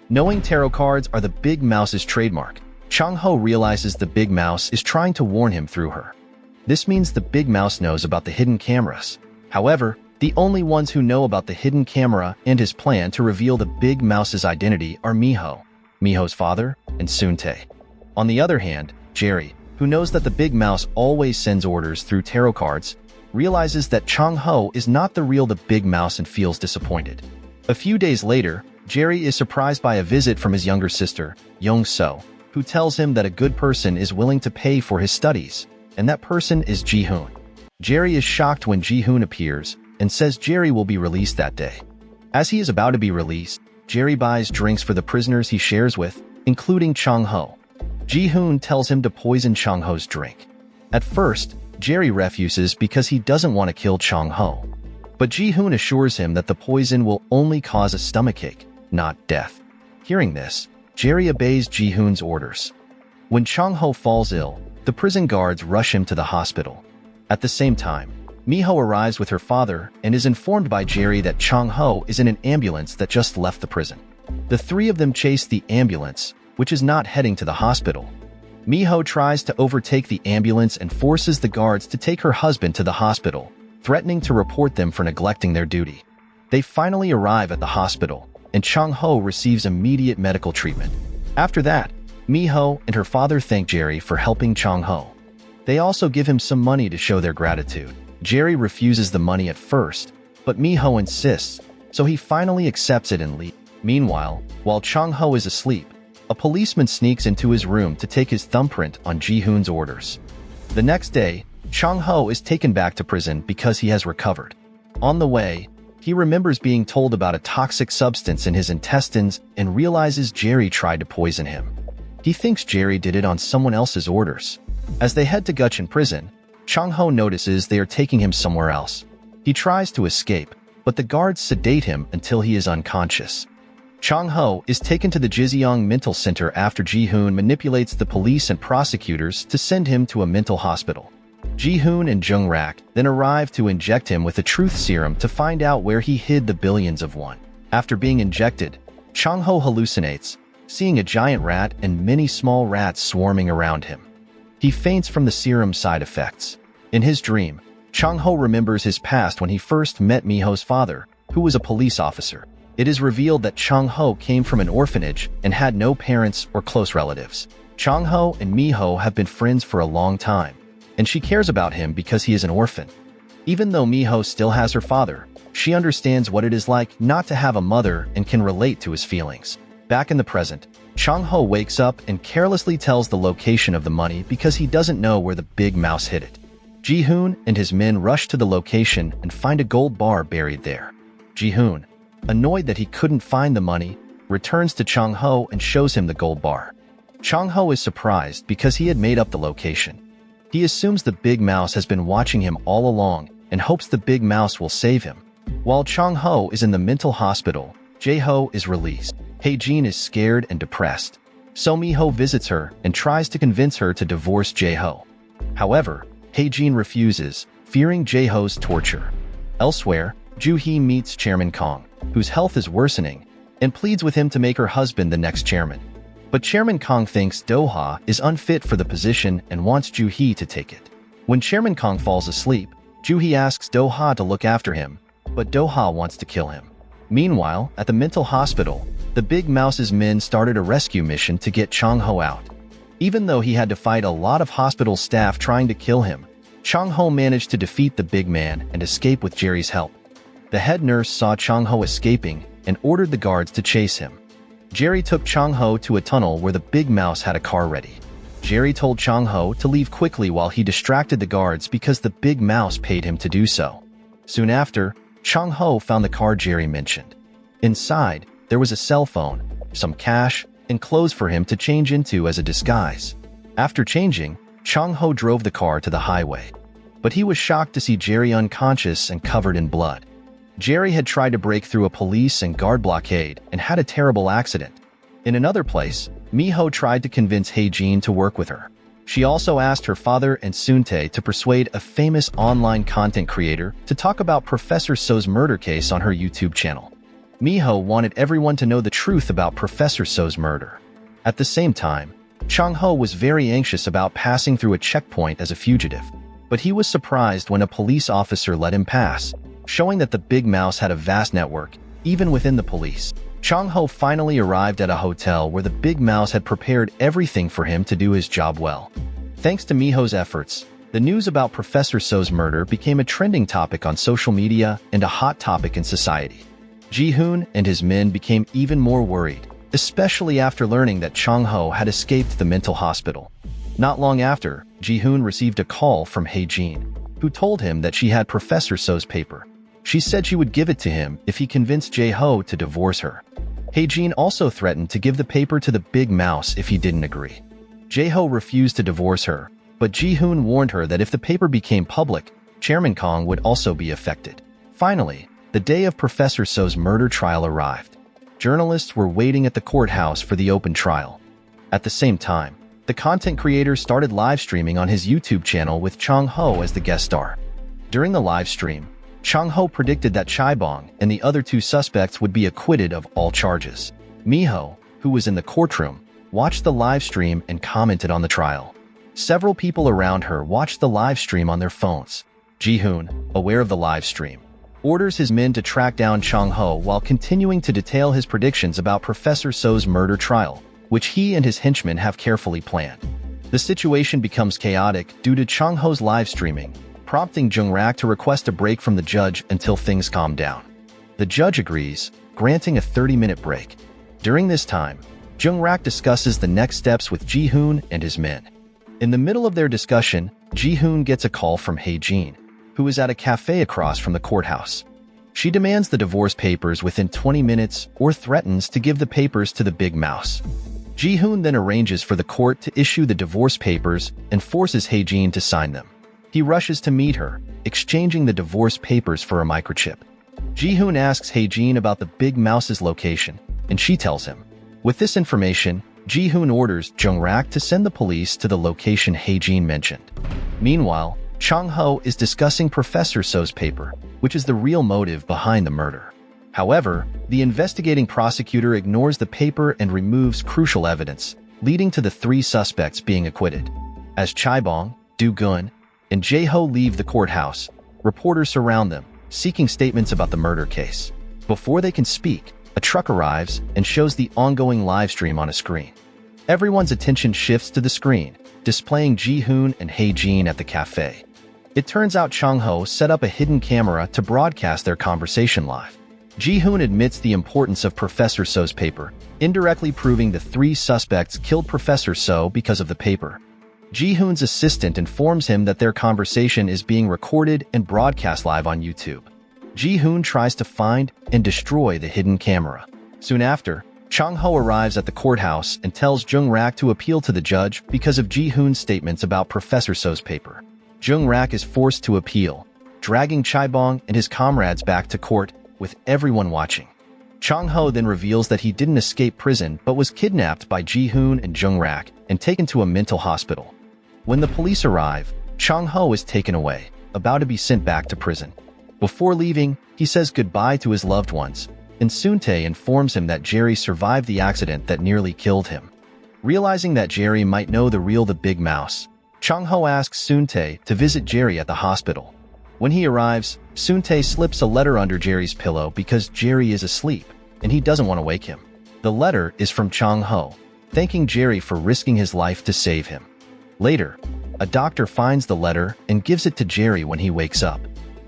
[SPEAKER 1] Knowing tarot cards are the Big Mouse's trademark, Chang-ho realizes the Big Mouse is trying to warn him through her. This means the Big Mouse knows about the hidden cameras. However, the only ones who know about the hidden camera and his plan to reveal the Big Mouse's identity are Miho, Miho's father, and Soon-tae. On the other hand, Jerry, who knows that the Big Mouse always sends orders through tarot cards, realizes that Chang-ho is not the real the Big Mouse and feels disappointed. A few days later, Jerry is surprised by a visit from his younger sister, Young-so, who tells him that a good person is willing to pay for his studies, and that person is Ji-hoon. Jerry is shocked when Ji-hoon appears and says Jerry will be released that day. As he is about to be released, Jerry buys drinks for the prisoners he shares with, including Chang-ho. Ji-hoon tells him to poison Chang-ho's drink. At first, Jerry refuses because he doesn't want to kill Chang-ho. But Ji-hoon assures him that the poison will only cause a stomachache, not death. Hearing this, Jerry obeys Ji-hoon's orders. When Chang-ho falls ill, the prison guards rush him to the hospital. At the same time, Miho arrives with her father and is informed by Jerry that Chang-ho is in an ambulance that just left the prison. The three of them chase the ambulance, which is not heading to the hospital. Miho tries to overtake the ambulance and forces the guards to take her husband to the hospital, threatening to report them for neglecting their duty. They finally arrive at the hospital, and Chang-ho receives immediate medical treatment. After that, Miho and her father thank Jerry for helping Chang-ho. They also give him some money to show their gratitude. Jerry refuses the money at first, but Miho insists, so he finally accepts it and leaves. Meanwhile, while Chang-ho is asleep, a policeman sneaks into his room to take his thumbprint on Ji-hoon's orders. The next day, Chang-ho is taken back to prison because he has recovered. On the way, he remembers being told about a toxic substance in his intestines and realizes Jerry tried to poison him. He thinks Jerry did it on someone else's orders. As they head to Gucheon prison, Chang-ho notices they are taking him somewhere else. He tries to escape, but the guards sedate him until he is unconscious. Chang-ho is taken to the Jiseong Mental Center after Ji-hoon manipulates the police and prosecutors to send him to a mental hospital. Ji-hoon and Jung-rak then arrive to inject him with a truth serum to find out where he hid the billions of won. After being injected, Chang-ho hallucinates, seeing a giant rat and many small rats swarming around him. He faints from the serum's side effects. In his dream, Chang-ho remembers his past when he first met Miho's father, who was a police officer. It is revealed that Chang-ho came from an orphanage and had no parents or close relatives. Chang-ho and Miho have been friends for a long time, and she cares about him because he is an orphan. Even though Miho still has her father, she understands what it is like not to have a mother and can relate to his feelings. Back in the present, Chang-ho wakes up and carelessly tells the location of the money because he doesn't know where the Big Mouse hid it. Ji-hoon and his men rush to the location and find a gold bar buried there. Ji-hoon, annoyed that he couldn't find the money, returns to Chang-ho and shows him the gold bar. Chang-ho is surprised because he had made up the location. He assumes the Big Mouse has been watching him all along and hopes the Big Mouse will save him, While Chang-ho is in the mental hospital, Jae-ho is released. Hae-jin is scared and depressed. So Mi-ho visits her and tries to convince her to divorce Jae-ho. However, Hae-jin refuses, fearing Jae-ho's torture. Elsewhere, Joo-hee meets Chairman Kong, whose health is worsening, and pleads with him to make her husband the next chairman. But Chairman Kong thinks Do-ha is unfit for the position and wants Joo-hee to take it. When Chairman Kong falls asleep, Joo-hee asks Do-ha to look after him, but Do-ha wants to kill him. Meanwhile, at the mental hospital, the Big Mouse's men started a rescue mission to get Chang-ho out. Even though he had to fight a lot of hospital staff trying to kill him, Chang-ho managed to defeat the big man and escape with Jerry's help. The head nurse saw Chang-ho escaping and ordered the guards to chase him. Jerry took Chang-ho to a tunnel where the Big Mouse had a car ready. Jerry told Chang-ho to leave quickly while he distracted the guards because the Big Mouse paid him to do so. Soon after, Chang-ho found the car Jerry mentioned. Inside, there was a cell phone, some cash, and clothes for him to change into as a disguise. After changing, Chang-ho drove the car to the highway. But he was shocked to see Jerry unconscious and covered in blood. Jerry had tried to break through a police and guard blockade and had a terrible accident. In another place, Mi-ho tried to convince Hae-jin to work with her. She also asked her father and Soon-tae to persuade a famous online content creator to talk about Professor So's murder case on her YouTube channel. Mi-ho wanted everyone to know the truth about Professor So's murder. At the same time, Chang-ho was very anxious about passing through a checkpoint as a fugitive, but he was surprised when a police officer let him pass, showing that the Big Mouse had a vast network, even within the police. Chang-ho finally arrived at a hotel where the Big Mouse had prepared everything for him to do his job well. Thanks to Mi-ho's efforts, the news about Professor So's murder became a trending topic on social media and a hot topic in society. Ji-hoon and his men became even more worried, especially after learning that Chang-ho had escaped the mental hospital. Not long after, Ji-hoon received a call from Hae-jin, who told him that she had Professor So's paper. She said she would give it to him if he convinced Jae-ho to divorce her. Hae-jin also threatened to give the paper to the Big Mouse if he didn't agree. Jae-ho refused to divorce her, but Ji-hoon warned her that if the paper became public, Chairman Kong would also be affected. Finally, the day of Professor So's murder trial arrived. Journalists were waiting at the courthouse for the open trial. At the same time, the content creator started live streaming on his YouTube channel with Chang-ho as the guest star. During the live stream, Chang-ho predicted that Chae-bong and the other two suspects would be acquitted of all charges. Mi-ho, who was in the courtroom, watched the live stream and commented on the trial. Several people around her watched the live stream on their phones. Ji-hoon, aware of the live stream, orders his men to track down Chang-ho while continuing to detail his predictions about Professor So's murder trial, which he and his henchmen have carefully planned. The situation becomes chaotic due to Chang-ho's live streaming, prompting Jung-rak to request a break from the judge until things calm down. The judge agrees, granting a 30-minute break. During this time, Jung-rak discusses the next steps with Ji-hoon and his men. In the middle of their discussion, Ji-hoon gets a call from Hae-jin, who is at a cafe across from the courthouse. She demands the divorce papers within 20 minutes or threatens to give the papers to the Big Mouse. Ji-hoon then arranges for the court to issue the divorce papers and forces Hae-jin to sign them. He rushes to meet her, exchanging the divorce papers for a microchip. Ji-hoon asks Hae-jin about the Big Mouse's location, and she tells him. With this information, Ji-hoon orders Jung-rak to send the police to the location Hae-jin mentioned. Meanwhile, Chang-ho is discussing Professor So's paper, which is the real motive behind the murder. However, the investigating prosecutor ignores the paper and removes crucial evidence, leading to the three suspects being acquitted. As Chae-bong, Do-gun, and Jae-ho leave the courthouse, reporters surround them, seeking statements about the murder case. Before they can speak, a truck arrives and shows the ongoing live stream on a screen. Everyone's attention shifts to the screen, displaying Ji-hoon and Hae-jin at the cafe. It turns out Chang-ho set up a hidden camera to broadcast their conversation live. Ji-hoon admits the importance of Professor So's paper, indirectly proving the three suspects killed Professor So because of the paper. Ji-hoon's assistant informs him that their conversation is being recorded and broadcast live on YouTube. Ji-hoon tries to find and destroy the hidden camera. Soon after, Chang-ho arrives at the courthouse and tells Jung-rak to appeal to the judge because of Ji-hoon's statements about Professor So's paper. Jung-rak is forced to appeal, dragging Chaibong and his comrades back to court, with everyone watching. Chang-ho then reveals that he didn't escape prison but was kidnapped by Ji-hoon and Jung-rak and taken to a mental hospital. When the police arrive, Chang-ho is taken away, about to be sent back to prison. Before leaving, he says goodbye to his loved ones, and Soon-tae informs him that Jerry survived the accident that nearly killed him. Realizing that Jerry might know the big mouse, Chang-ho asks Soon-tae to visit Jerry at the hospital. When he arrives, Soon-tae slips a letter under Jerry's pillow because Jerry is asleep, and he doesn't want to wake him. The letter is from Chang-ho, thanking Jerry for risking his life to save him. Later, a doctor finds the letter and gives it to Jerry when he wakes up.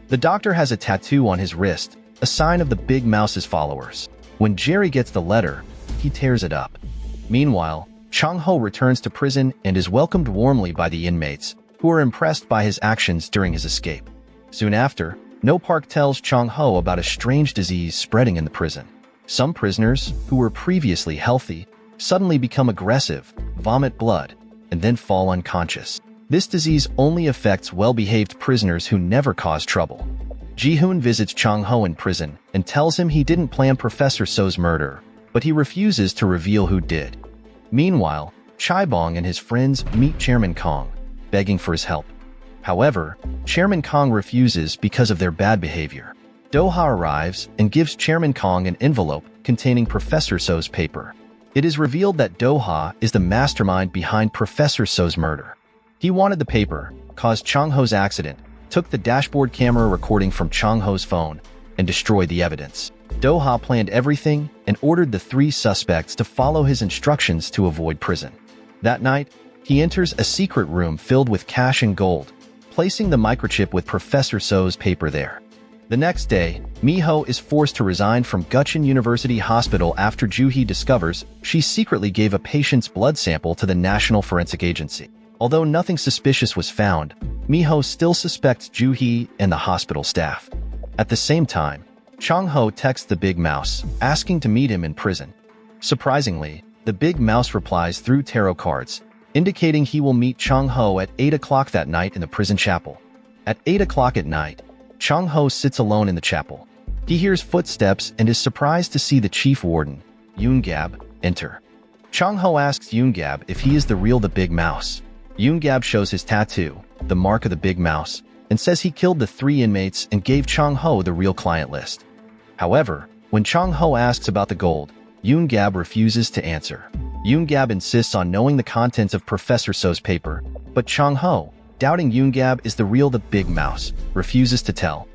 [SPEAKER 1] The doctor has a tattoo on his wrist, a sign of the big mouse's followers. When Jerry gets the letter, he tears it up. Meanwhile, Chang-ho returns to prison and is welcomed warmly by the inmates, who are impressed by his actions during his escape. Soon after, No Park tells Chang-ho about a strange disease spreading in the prison. Some prisoners, who were previously healthy, suddenly become aggressive, vomit blood, and then fall unconscious. This disease only affects well-behaved prisoners who never cause trouble. Ji-hoon visits Chang-ho in prison and tells him he didn't plan Professor So's murder, but he refuses to reveal who did. Meanwhile, Chaibong and his friends meet Chairman Kong, begging for his help. However, Chairman Kong refuses because of their bad behavior. Do-ha arrives and gives Chairman Kong an envelope containing Professor So's paper. It is revealed that Do-ha is the mastermind behind Professor So's murder. He wanted the paper, caused Chang-ho's accident, took the dashboard camera recording from Chang-ho's phone, and destroyed the evidence. Do-ha planned everything and ordered the 3 suspects to follow his instructions to avoid prison. That night, he enters a secret room filled with cash and gold, placing the microchip with Professor So's paper there. The next day, Miho is forced to resign from Gucheon University Hospital after Joo-hee discovers she secretly gave a patient's blood sample to the National Forensic Agency. Although nothing suspicious was found, Miho still suspects Joo-hee and the hospital staff. At the same time, Chang-ho texts the Big Mouse, asking to meet him in prison. Surprisingly, the Big Mouse replies through tarot cards, indicating he will meet Chang-ho at 8 o'clock that night in the prison chapel. At 8 o'clock at night, Chang-ho sits alone in the chapel. He hears footsteps and is surprised to see the chief warden, Yoon-gab, enter. Chang-ho asks Yoon-gab if he is the Big Mouse. Yoon-gab shows his tattoo, the mark of the Big Mouse, and says he killed the 3 inmates and gave Chang-ho the real client list. However, when Chang-ho asks about the gold, Yoon-gab refuses to answer. Yoon-gab insists on knowing the contents of Professor So's paper, but Chang-ho, doubting Yoon-gab is the Big Mouse, refuses to tell.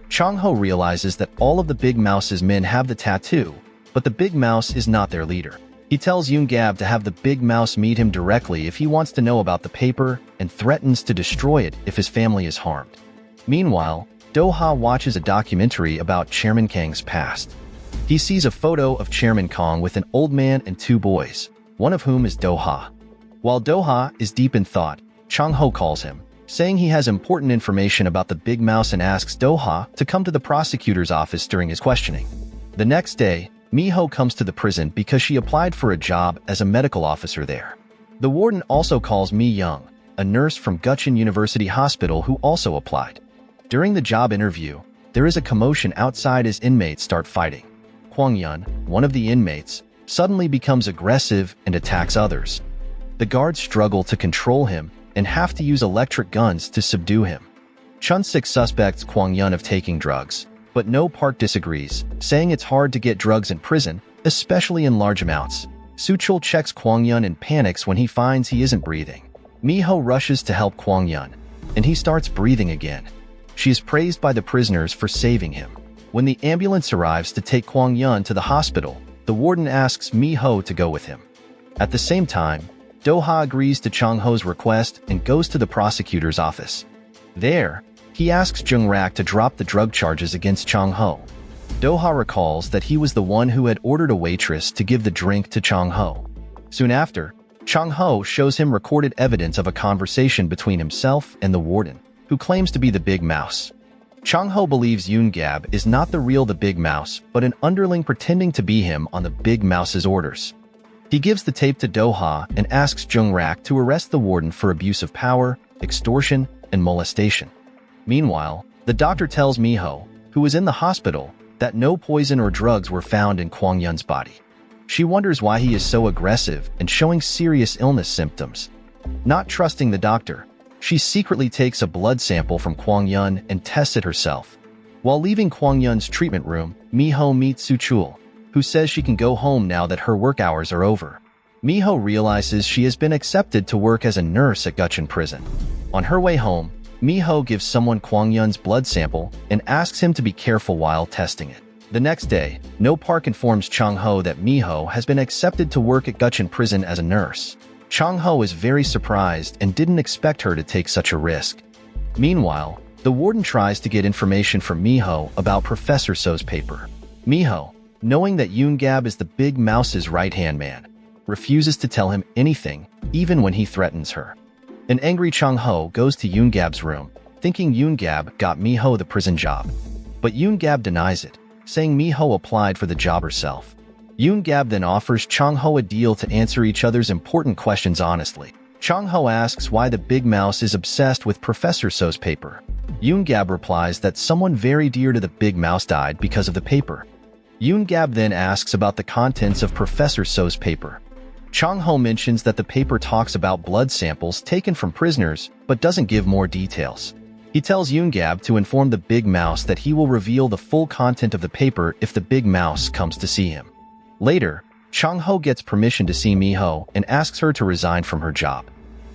[SPEAKER 1] Chang-ho realizes that all of the Big Mouse's men have the tattoo, but the Big Mouse is not their leader. He tells Yoon-gab to have the Big Mouse meet him directly if he wants to know about the paper and threatens to destroy it if his family is harmed. Meanwhile, Do-ha watches a documentary about Chairman Kang's past. He sees a photo of Chairman Kong with an old man and 2 boys, one of whom is Do-ha. While Do-ha is deep in thought, Chang-ho calls him, saying he has important information about the Big Mouse and asks Do-ha to come to the prosecutor's office during his questioning. The next day, Miho comes to the prison because she applied for a job as a medical officer there. The warden also calls Mi-young, a nurse from Gucheon University Hospital who also applied. During the job interview, there is a commotion outside as inmates start fighting. Kwang-yun, one of the inmates, suddenly becomes aggressive and attacks others. The guards struggle to control him and have to use electric guns to subdue him. Chun-sik suspects Kwang-yun of taking drugs, but No Park disagrees, saying it's hard to get drugs in prison, especially in large amounts. Suchul checks Kwang-yun and panics when he finds he isn't breathing. Miho rushes to help Kwang-yun, and he starts breathing again. She is praised by the prisoners for saving him. When the ambulance arrives to take Kwang-yun to the hospital, the warden asks Miho to go with him. At the same time, Do-ha agrees to Chang-ho's request and goes to the prosecutor's office. There, he asks Jung-rak to drop the drug charges against Chang-ho. Do-ha recalls that he was the one who had ordered a waitress to give the drink to Chang-ho. Soon after, Chang-ho shows him recorded evidence of a conversation between himself and the warden, who claims to be the Big Mouse. Chang-ho believes Yoon-gab is not the Big Mouse, but an underling pretending to be him on the Big Mouse's orders. He gives the tape to Do-ha and asks Jung-rak to arrest the warden for abuse of power, extortion, and molestation. Meanwhile, The doctor tells Miho, who is in the hospital, that no poison or drugs were found in Kwang Yun's body. She wonders why he is so aggressive and showing serious illness symptoms. Not trusting the doctor, she secretly takes a blood sample from Kwang Yun and tests it herself. While leaving Kwang Yun's treatment room, Miho meets Suchul, who says she can go home now that her work hours are over. Miho realizes she has been accepted to work as a nurse at Gucheon prison. On her way home, Miho gives someone Kwang Yun's blood sample and asks him to be careful while testing it. The next day, No Park informs Chang-ho that Miho has been accepted to work at Gucheon prison as a nurse. Chang-ho is very surprised and didn't expect her to take such a risk. Meanwhile, the warden tries to get information from Miho about Professor So's paper. Miho, knowing that Yoon-gab is the big mouse's right-hand man, refuses to tell him anything, even when he threatens her. An angry Chang-ho goes to Yoon-gab's room, thinking Yoon-gab got Miho the prison job. But Yoon-gab denies it, saying Miho applied for the job herself. Yoon-gab then offers Chang-ho a deal to answer each other's important questions honestly. Chang-ho asks why the big mouse is obsessed with Professor So's paper. Yoon-gab replies that someone very dear to the big mouse died because of the paper. Yoon-gab then asks about the contents of Professor So's paper. Chang-ho mentions that the paper talks about blood samples taken from prisoners, but doesn't give more details. He tells Yoon-gab to inform the big mouse that he will reveal the full content of the paper if the big mouse comes to see him. Later, Chang-ho gets permission to see Miho and asks her to resign from her job.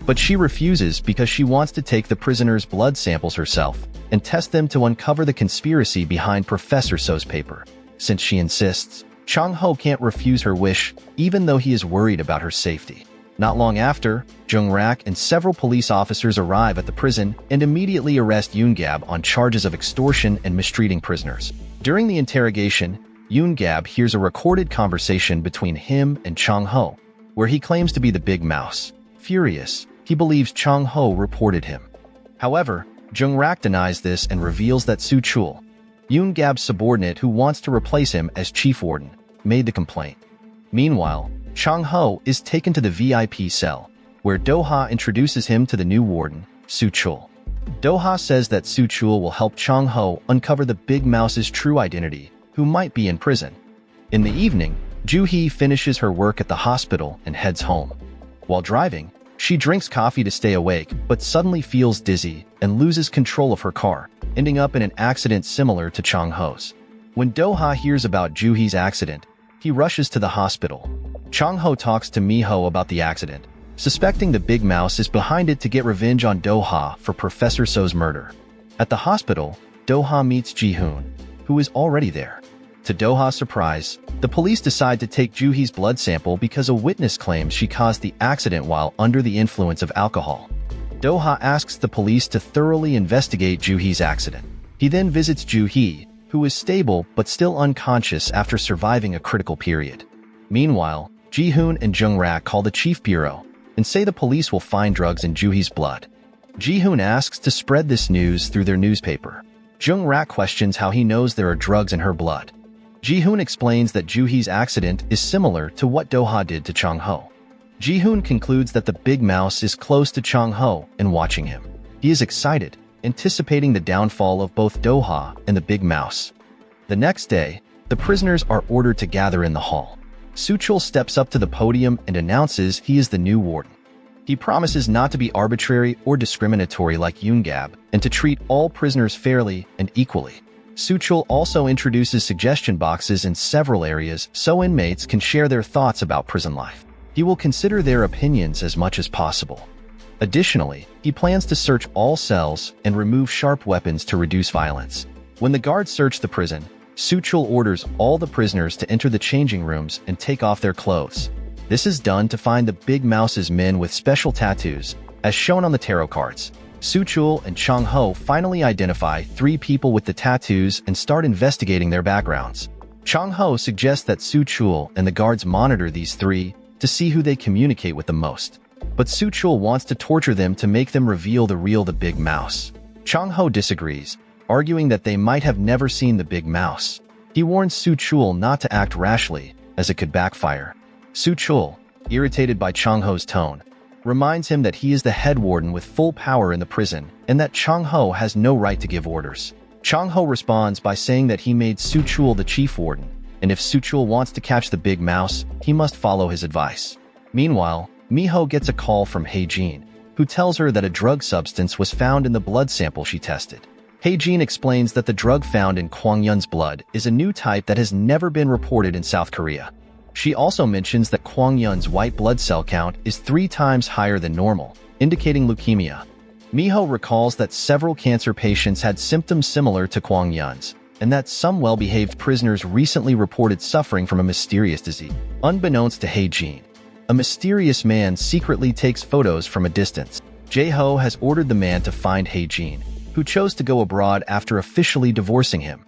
[SPEAKER 1] But she refuses because she wants to take the prisoners' blood samples herself and test them to uncover the conspiracy behind Professor So's paper. Since she insists, Chang-ho can't refuse her wish, even though he is worried about her safety. Not long after, Jung-rak and several police officers arrive at the prison and immediately arrest Yoon-gab on charges of extortion and mistreating prisoners. During the interrogation, Yoon-gab hears a recorded conversation between him and Chang-ho, where he claims to be the big mouse. Furious, he believes Chang-ho reported him. However, Jung-rak denies this and reveals that Suchul, Yoon-gab's subordinate who wants to replace him as chief warden, made the complaint. Meanwhile, Chang-ho is taken to the VIP cell, where Do-ha introduces him to the new warden, Suchul. Do-ha says that Suchul will help Chang-ho uncover the big mouse's true identity, who might be in prison. In the evening, Joo-hee finishes her work at the hospital and heads home. While driving, she drinks coffee to stay awake but suddenly feels dizzy and loses control of her car, ending up in an accident similar to Chang-ho's. When Do-ha hears about Joo-hee's accident, he rushes to the hospital. Chang-ho talks to Miho about the accident, suspecting the big mouse is behind it to get revenge on Do-ha for Professor So's murder. At the hospital, Do-ha meets Ji-hoon, who is already there. To Do-ha's surprise, the police decide to take Joo-hee's blood sample because a witness claims she caused the accident while under the influence of alcohol. Do-ha asks the police to thoroughly investigate Joo-hee's accident. He then visits Joo-hee, who is stable but still unconscious after surviving a critical period. Meanwhile, Ji-hoon and Jung-rak call the chief bureau and say the police will find drugs in Joo-hee's blood. Ji-hoon asks to spread this news through their newspaper. Jung-rak questions how he knows there are drugs in her blood. Ji-hoon explains that Joo-hee's accident is similar to what Do-ha did to Chang-ho. Ji-hoon concludes that the big mouse is close to Chang-ho and watching him. He is excited, anticipating the downfall of both Do-ha and the big mouse. The next day, the prisoners are ordered to gather in the hall. Suchul steps up to the podium and announces he is the new warden. He promises not to be arbitrary or discriminatory like Yoon-gab and to treat all prisoners fairly and equally. Suchul also introduces suggestion boxes in several areas so inmates can share their thoughts about prison life. He will consider their opinions as much as possible. Additionally, he plans to search all cells and remove sharp weapons to reduce violence. When the guards search the prison, Suchul orders all the prisoners to enter the changing rooms and take off their clothes. This is done to find the big mouse's men with special tattoos, as shown on the tarot cards. Suchul and Chang-ho finally identify 3 people with the tattoos and start investigating their backgrounds. Chang-ho suggests that Suchul and the guards monitor these 3 to see who they communicate with the most. But Suchul wants to torture them to make them reveal the big mouse. Chang-ho disagrees, arguing that they might have never seen the big mouse. He warns Suchul not to act rashly, as it could backfire. Suchul, irritated by Chang-ho's tone, reminds him that he is the head warden with full power in the prison and that Chang-ho has no right to give orders. Chang Ho responds by saying that he made Su Chul the chief warden, and if Su Chul wants to catch the big mouse, he must follow his advice. Meanwhile, Miho gets a call from He-jin, who tells her that a drug substance was found in the blood sample she tested. He-jin explains that the drug found in Kwang-yun's blood is a new type that has never been reported in South Korea. She also mentions that Kwang-yun's white blood cell count is 3 times higher than normal, indicating leukemia. Miho recalls that several cancer patients had symptoms similar to Kwang-yun's, and that some well-behaved prisoners recently reported suffering from a mysterious disease. Unbeknownst to He-jin, a mysterious man secretly takes photos from a distance. Jae-ho has ordered the man to find He-jin, who chose to go abroad after officially divorcing him.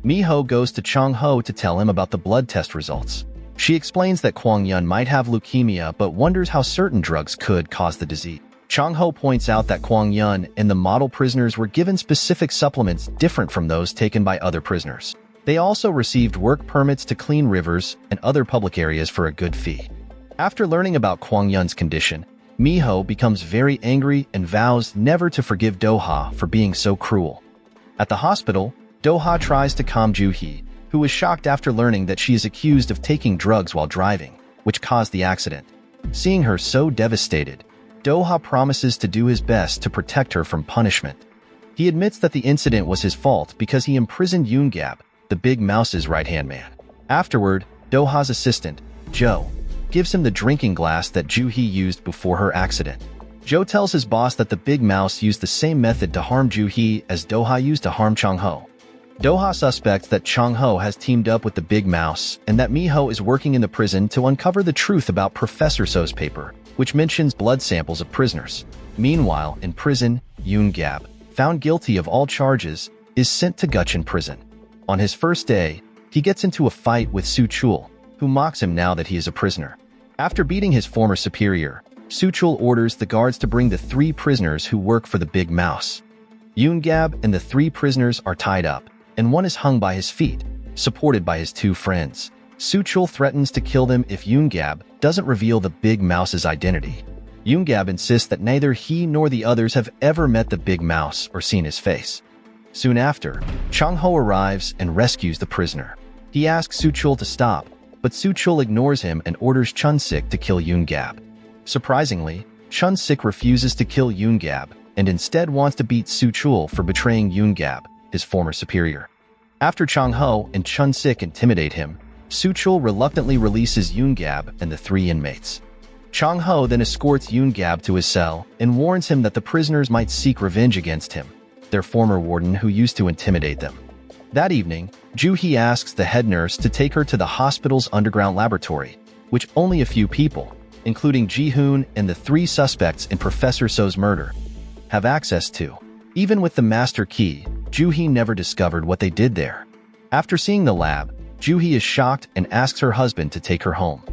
[SPEAKER 1] Miho goes to Chang-ho to tell him about the blood test results. She explains that Kwang-yun might have leukemia but wonders how certain drugs could cause the disease. Chang-ho points out that Kwang-yun and the model prisoners were given specific supplements different from those taken by other prisoners. They also received work permits to clean rivers and other public areas for a good fee. After learning about Kwang-yun's condition, Miho becomes very angry and vows never to forgive Do-ha for being so cruel. At the hospital, Do-ha tries to calm Ju-hee, who is shocked after learning that she is accused of taking drugs while driving, which caused the accident. Seeing her so devastated, Do-ha promises to do his best to protect her from punishment. He admits that the incident was his fault because he imprisoned Yoon-gab, the big mouse's right-hand man. Afterward, Do-ha's assistant, Jo, gives him the drinking glass that Ju-hee used before her accident. Jo tells his boss that the big mouse used the same method to harm Ju-hee as Do-ha used to harm Chang-ho. Do-ha suspects that Chang-ho has teamed up with the big mouse and that Miho is working in the prison to uncover the truth about Professor So's paper, which mentions blood samples of prisoners. Meanwhile, in prison, Yoon-gab, found guilty of all charges, is sent to Gucheon prison. On his first day, he gets into a fight with Su Chul, who mocks him now that he is a prisoner. After beating his former superior, Su Chul orders the guards to bring the 3 prisoners who work for the big mouse. Yoon-gab and the 3 prisoners are tied up, and one is hung by his feet, supported by his 2 friends. Su Chul threatens to kill them if Yoon-gab doesn't reveal the big mouse's identity. Yoon-gab insists that neither he nor the others have ever met the big mouse or seen his face. Soon after, Chang-ho arrives and rescues the prisoner. He asks Su Chul to stop, but Su Chul ignores him and orders Chun-sik to kill Yoon-gab. Surprisingly, Chun-sik refuses to kill Yoon-gab and instead wants to beat Su Chul for betraying Yoon-gab, his former superior. After Chang-ho and Chun-sik intimidate him, Su Chul reluctantly releases Yoon-gab and the 3 inmates. Chang-ho then escorts Yoon-gab to his cell and warns him that the prisoners might seek revenge against him, their former warden who used to intimidate them. That evening, Ju-hee asks the head nurse to take her to the hospital's underground laboratory, which only a few people, including Ji-hoon and the 3 suspects in Professor So's murder, have access to. Even with the master key, Ju-hee never discovered what they did there. After seeing the lab, Ju-hee is shocked and asks her husband to take her home.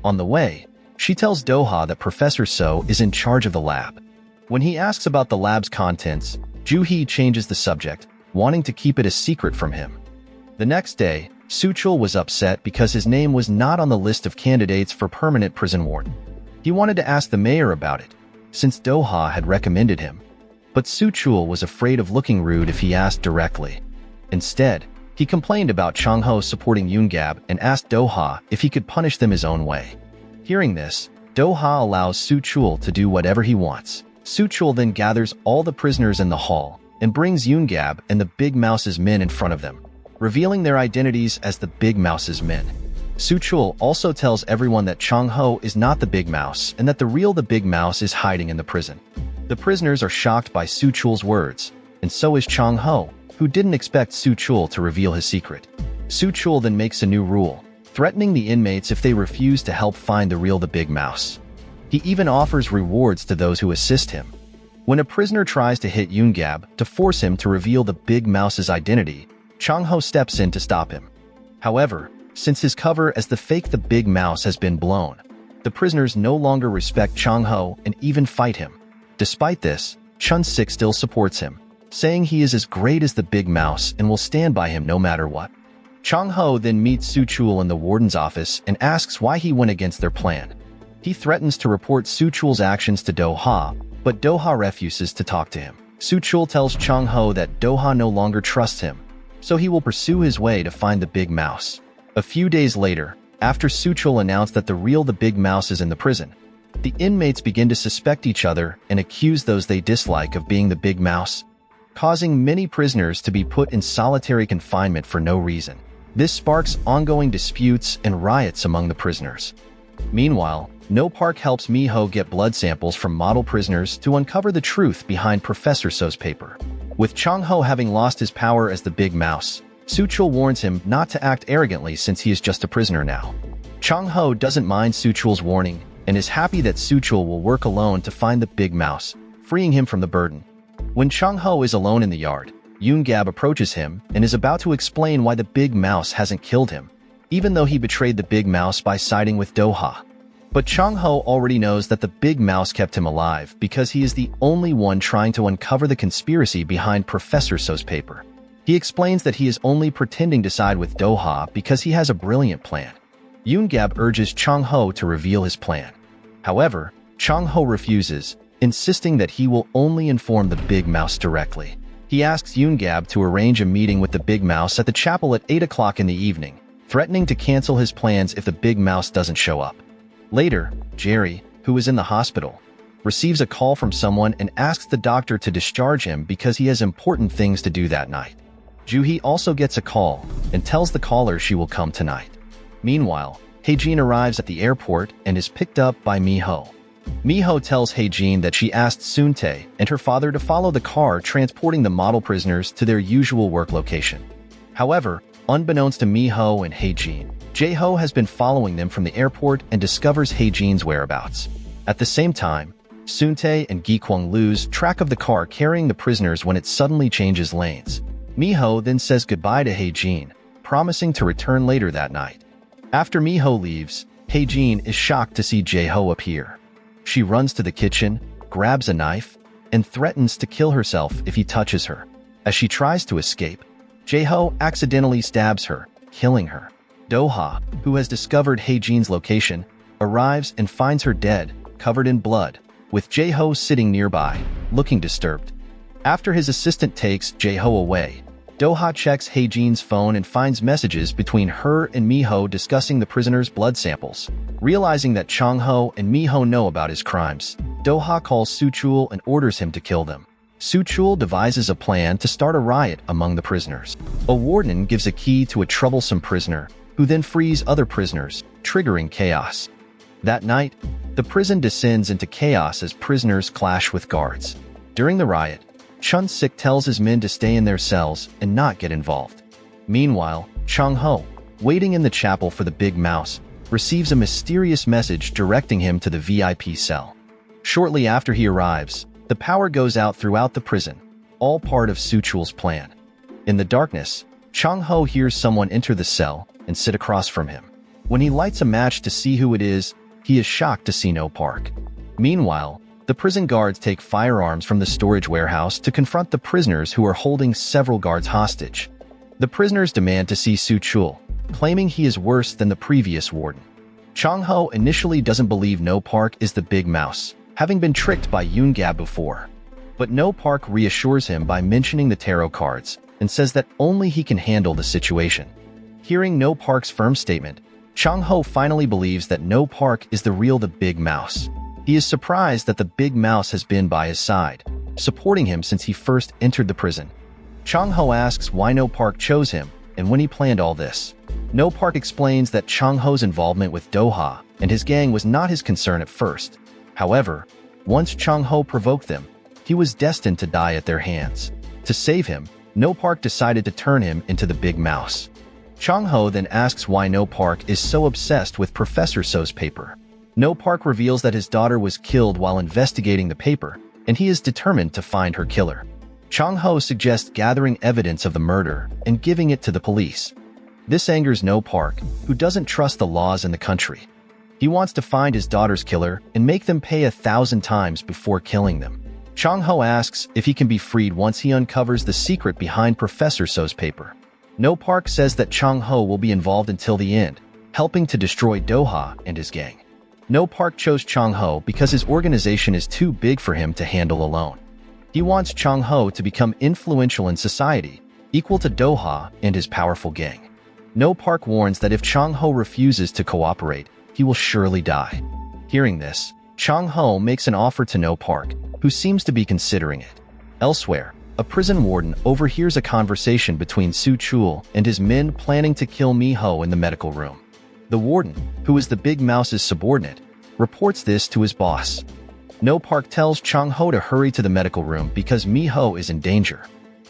[SPEAKER 1] On the way, she tells Do-ha that Professor So is in charge of the lab. When he asks about the lab's contents, Ju-hee changes the subject, wanting to keep it a secret from him. The next day, Su Chul was upset because his name was not on the list of candidates for permanent prison warden. He wanted to ask the mayor about it, since Do-ha had recommended him. But Su Chul was afraid of looking rude if he asked directly. Instead, he complained about Chang-ho supporting Yoon-gab and asked Do-ha if he could punish them his own way. Hearing this, Do-ha allows Su Chul to do whatever he wants. Su Chul then gathers all the prisoners in the hall and brings Yoon-gab and the Big Mouse's men in front of them, revealing their identities as the Big Mouse's men. Su Chul also tells everyone that Chang-ho is not the Big Mouse and that the Big Mouse is hiding in the prison. The prisoners are shocked by Su Chul's words, and so is Chang-ho, who didn't expect Su Chul to reveal his secret. Su Chul then makes a new rule, threatening the inmates if they refuse to help find the Big Mouse. He even offers rewards to those who assist him. When a prisoner tries to hit Yoon-gab to force him to reveal the Big Mouse's identity, Chang-ho steps in to stop him. However, since his cover as the Big Mouse has been blown, the prisoners no longer respect Chang-ho and even fight him. Despite this, Chun-sik still supports him, saying he is as great as the Big Mouse and will stand by him no matter what. Chang-ho then meets Su Chul in the warden's office and asks why he went against their plan. He threatens to report Su Chul's actions to Do-ha, but Do-ha refuses to talk to him. Suchul tells Chang-ho that Do-ha no longer trusts him, so he will pursue his way to find the Big Mouse. A few days later, after Suchul announced that the Big Mouse is in the prison, the inmates begin to suspect each other and accuse those they dislike of being the Big Mouse, causing many prisoners to be put in solitary confinement for no reason. This sparks ongoing disputes and riots among the prisoners. Meanwhile, No Park helps Mi-ho get blood samples from model prisoners to uncover the truth behind Professor So's paper. With Chang-ho having lost his power as the Big Mouse, Suchul warns him not to act arrogantly since he is just a prisoner now. Chang-ho doesn't mind Suchul's warning and is happy that Suchul will work alone to find the Big Mouse, freeing him from the burden. When Chang-ho is alone in the yard, Yoon-gab approaches him and is about to explain why the Big Mouse hasn't killed him, even though he betrayed the Big Mouse by siding with Do-ha. But Chang-ho already knows that the Big Mouse kept him alive because he is the only one trying to uncover the conspiracy behind Professor So's paper. He explains that he is only pretending to side with Do-ha because he has a brilliant plan. Yoon-gab urges Chang-ho to reveal his plan. However, Chang-ho refuses, insisting that he will only inform the Big Mouse directly. He asks Yoon-gab to arrange a meeting with the Big Mouse at the chapel at 8 o'clock in the evening, threatening to cancel his plans if the Big Mouse doesn't show up. Later, Jerry, who is in the hospital, receives a call from someone and asks the doctor to discharge him because he has important things to do that night. Joo-hee also gets a call and tells the caller she will come tonight. Meanwhile, Hae-jin arrives at the airport and is picked up by Mi-ho. Mi-ho tells Hae-jin that she asked Soon-tae and her father to follow the car transporting the model prisoners to their usual work location. However, unbeknownst to Mi-ho and Hae-jin, Jae-ho has been following them from the airport and discovers Hae-jin's whereabouts. At the same time, Soon-tae and Gi-kwang lose track of the car carrying the prisoners when it suddenly changes lanes. Mi-ho then says goodbye to Hae-jin, promising to return later that night. After Mi-ho leaves, Hae-jin is shocked to see Jae-ho appear. She runs to the kitchen, grabs a knife, and threatens to kill herself if he touches her. As she tries to escape, Jae-ho accidentally stabs her, killing her. Do-ha, who has discovered Hae-jin's location, arrives and finds her dead, covered in blood, with Jae-ho sitting nearby, looking disturbed. After his assistant takes Jae-ho away, Do-ha checks Hae-jin's phone and finds messages between her and Mi-ho discussing the prisoner's blood samples. Realizing that Chang-ho and Mi-ho know about his crimes, Do-ha calls Suchul and orders him to kill them. Suchul devises a plan to start a riot among the prisoners. A warden gives a key to a troublesome prisoner, who then frees other prisoners, triggering chaos. That night, the prison descends into chaos as prisoners clash with guards. During the riot, Chun-sik tells his men to stay in their cells and not get involved. Meanwhile, Chang-ho, waiting in the chapel for the Big Mouse, receives a mysterious message directing him to the VIP cell. Shortly after he arrives, the power goes out throughout the prison, all part of Suchul's plan. In the darkness, Chang-ho hears someone enter the cell and sit across from him. When he lights a match to see who it is, he is shocked to see No Park. Meanwhile, the prison guards take firearms from the storage warehouse to confront the prisoners who are holding several guards hostage. The prisoners demand to see Suchul, claiming he is worse than the previous warden. Chang-ho initially doesn't believe No Park is the Big Mouse, having been tricked by Yoon-gab before. But No Park reassures him by mentioning the tarot cards and says that only he can handle the situation. Hearing No Park's firm statement, Chang-ho finally believes that No Park is the Big Mouse. He is surprised that the Big Mouse has been by his side, supporting him since he first entered the prison. Chang-ho asks why No Park chose him and when he planned all this. No Park explains that Chang-ho's involvement with Do-ha and his gang was not his concern at first. However, once Chang-ho provoked them, he was destined to die at their hands. To save him, No Park decided to turn him into the Big Mouse. Chang-ho then asks why No Park is so obsessed with Professor So's paper. No Park reveals that his daughter was killed while investigating the paper, and he is determined to find her killer. Chang-ho suggests gathering evidence of the murder and giving it to the police. This angers No Park, who doesn't trust the laws in the country. He wants to find his daughter's killer and make them pay 1,000 times before killing them. Chang-ho asks if he can be freed once he uncovers the secret behind Professor So's paper. No Park says that Chang-ho will be involved until the end, helping to destroy Do-ha and his gang. No Park chose Chang-ho because his organization is too big for him to handle alone. He wants Chung Ho to become influential in society, equal to Do-ha and his powerful gang. No Park warns that if Chung Ho refuses to cooperate, he will surely die. Hearing this, Chung Ho makes an offer to No Park, who seems to be considering it. Elsewhere, a prison warden overhears a conversation between Soo Chul and his men planning to kill Mi-ho in the medical room. The warden, who is the Big Mouse's subordinate, reports this to his boss. No Park tells Chung Ho to hurry to the medical room because Mi-ho is in danger.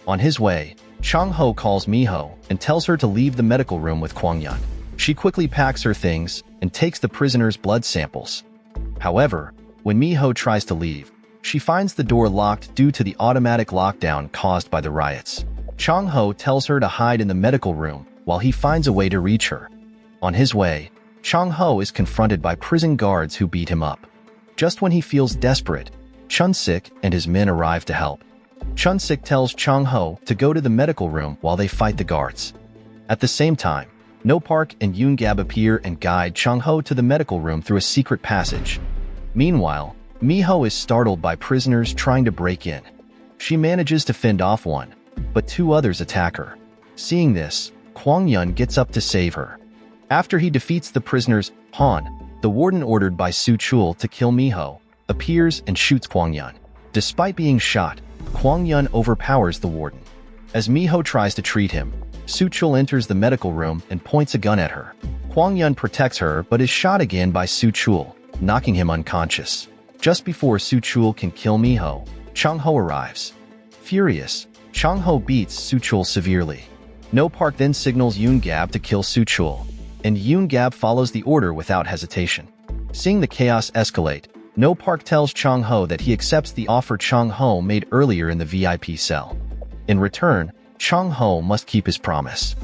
[SPEAKER 1] On his way, Chung Ho calls Mi-ho and tells her to leave the medical room with Kwang Yun. She quickly packs her things and takes the prisoner's blood samples. However, when Mi-ho tries to leave, she finds the door locked due to the automatic lockdown caused by the riots. Chung Ho tells her to hide in the medical room while he finds a way to reach her. On his way, Chung Ho is confronted by prison guards who beat him up. Just when he feels desperate, Chun-sik and his men arrive to help. Chun-sik tells Chung Ho to go to the medical room while they fight the guards. At the same time, No Park and Yoon Gab appear and guide Chung Ho to the medical room through a secret passage. Meanwhile, Mi-ho is startled by prisoners trying to break in. She manages to fend off one, but two others attack her. Seeing this, Kwang Yun gets up to save her. After he defeats the prisoners, Han, the warden ordered by Soo Chul to kill Mi-ho, appears and shoots Kwang Yun. Despite being shot, Kwang Yun overpowers the warden. As Mi-ho tries to treat him, Soo Chul enters the medical room and points a gun at her. Kwang Yun protects her but is shot again by Soo Chul, knocking him unconscious. Just before Soo Chul can kill Mi-ho, Chung Ho arrives. Furious, Chung Ho beats Soo Chul severely. No Park then signals Yoon Gab to kill Soo Chul, and Yoon Gab follows the order without hesitation. Seeing the chaos escalate, No Park tells Chung Ho that he accepts the offer Chung Ho made earlier in the VIP cell. In return, Chung Ho must keep his promise.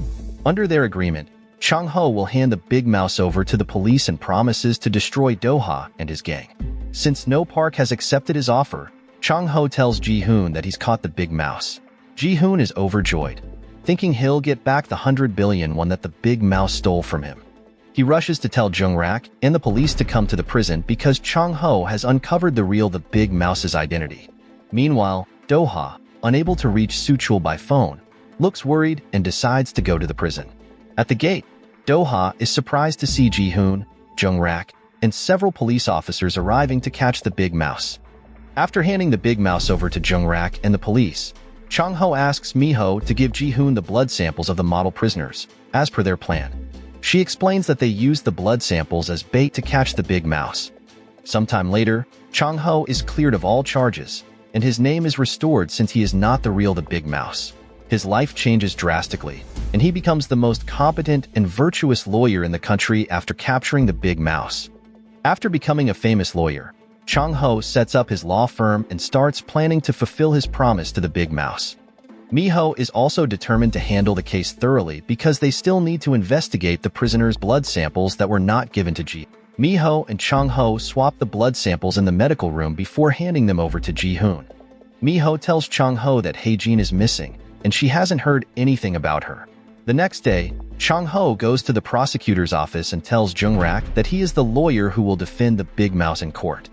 [SPEAKER 1] Under their agreement, Chung Ho will hand the Big Mouse over to the police and promises to destroy Do-ha and his gang. Since No Park has accepted his offer, Chung Ho tells Ji-hoon that he's caught the Big Mouse. Ji-hoon is overjoyed, thinking he'll get back the 100 billion won that the Big Mouse stole from him. He rushes to tell Jung-rak and the police to come to the prison because Chung Ho has uncovered the Big Mouse's identity. Meanwhile, Do-ha, unable to reach Soo Chul by phone, looks worried and decides to go to the prison. At the gate, Do-ha is surprised to see Ji-hoon, Jung-rak, and several police officers arriving to catch the Big Mouse. After handing the Big Mouse over to Jung-rak and the police, Chung Ho asks Mi-ho to give Ji-hoon the blood samples of the model prisoners, as per their plan. She explains that they used the blood samples as bait to catch the Big Mouse. Sometime later, Chung Ho is cleared of all charges, and his name is restored since he is not the Big Mouse. His life changes drastically, and he becomes the most competent and virtuous lawyer in the country after capturing the Big Mouse. After becoming a famous lawyer, Chung Ho sets up his law firm and starts planning to fulfill his promise to the Big Mouse. Mi-ho is also determined to handle the case thoroughly because they still need to investigate the prisoner's blood samples that were not given to Ji. Mi-ho and Chung Ho swap the blood samples in the medical room before handing them over to Ji-hoon. Mi-ho tells Chung Ho that Hae-jin is missing, and she hasn't heard anything about her. The next day, Chung Ho goes to the prosecutor's office and tells Jung-rak that he is the lawyer who will defend the Big Mouse in court.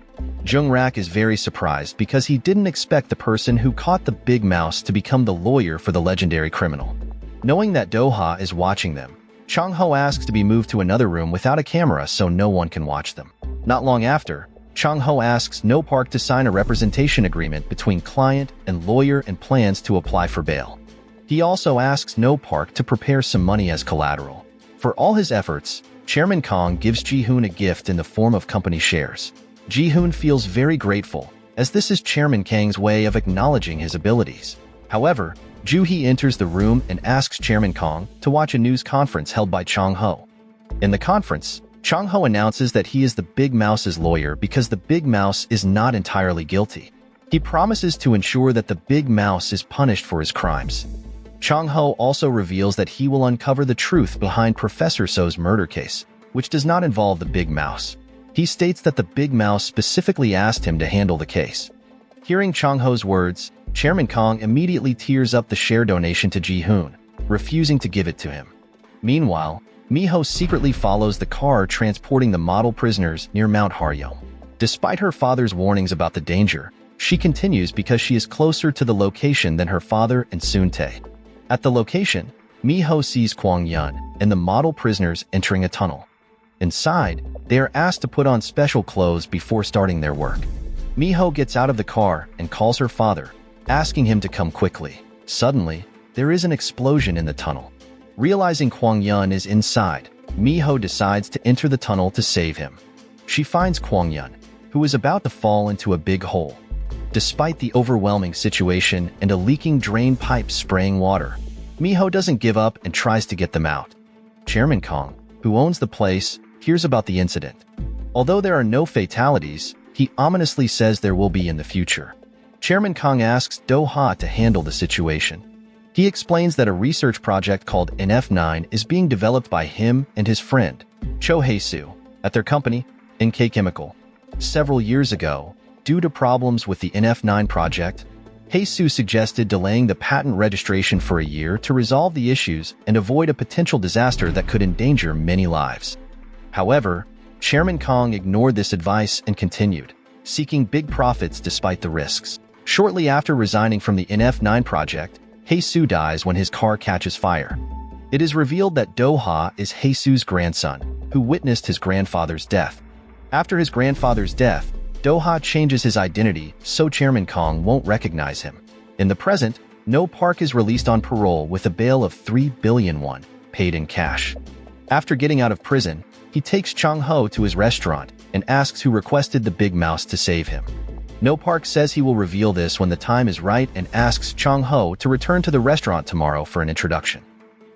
[SPEAKER 1] Jung-rak is very surprised because he didn't expect the person who caught the Big Mouse to become the lawyer for the legendary criminal. Knowing that Do-ha is watching them, Chung Ho asks to be moved to another room without a camera so no one can watch them. Not long after, Chung Ho asks No Park to sign a representation agreement between client and lawyer and plans to apply for bail. He also asks No Park to prepare some money as collateral. For all his efforts, Chairman Kong gives Ji-hoon a gift in the form of company shares. Ji-hoon feels very grateful, as this is Chairman Kang's way of acknowledging his abilities. However, Ju-hee enters the room and asks Chairman Kong to watch a news conference held by Chung Ho. In the conference, Chung Ho announces that he is the Big Mouse's lawyer because the Big Mouse is not entirely guilty. He promises to ensure that the Big Mouse is punished for his crimes. Chung Ho also reveals that he will uncover the truth behind Professor So's murder case, which does not involve the Big Mouse. He states that the Big Mouse specifically asked him to handle the case. Hearing Chung Ho's words, Chairman Kong immediately tears up the share donation to Ji-hoon, refusing to give it to him. Meanwhile, Mi-ho secretly follows the car transporting the model prisoners near Mount Haryong. Despite her father's warnings about the danger, She continues because she is closer to the location than her father and Soon-tae. At the location, Mi-ho sees Kwang-yun and the model prisoners entering a tunnel. Inside, they are asked to put on special clothes before starting their work. Mi-ho gets out of the car and calls her father, asking him to come quickly. Suddenly, there is an explosion in the tunnel. Realizing Kwang-yun is inside, Mi-ho decides to enter the tunnel to save him. She finds Kwang-yun, who is about to fall into a big hole. Despite the overwhelming situation and a leaking drain pipe spraying water, Mi-ho doesn't give up and tries to get them out. Chairman Kong, who owns the place, hears about the incident. Although there are no fatalities, he ominously says there will be in the future. Chairman Kong asks Do-ha to handle the situation. He explains that a research project called NF9 is being developed by him and his friend, Cho Hae-soo, at their company, NK Chemical. Several years ago, due to problems with the NF9 project, Hae-soo suggested delaying the patent registration for a year to resolve the issues and avoid a potential disaster that could endanger many lives. However, Chairman Kong ignored this advice and continued, seeking big profits despite the risks. Shortly after resigning from the NF9 project, Hae-soo dies when his car catches fire. It is revealed that Do-ha is Hae-soo's grandson, who witnessed his grandfather's death. After his grandfather's death, Do-ha changes his identity so Chairman Kong won't recognize him. In the present, No Park is released on parole with a bail of 3 billion won, paid in cash. After getting out of prison, he takes Chang-ho to his restaurant and asks who requested the big mouse to save him. No Park says he will reveal this when the time is right and asks Chang-ho to return to the restaurant tomorrow for an introduction.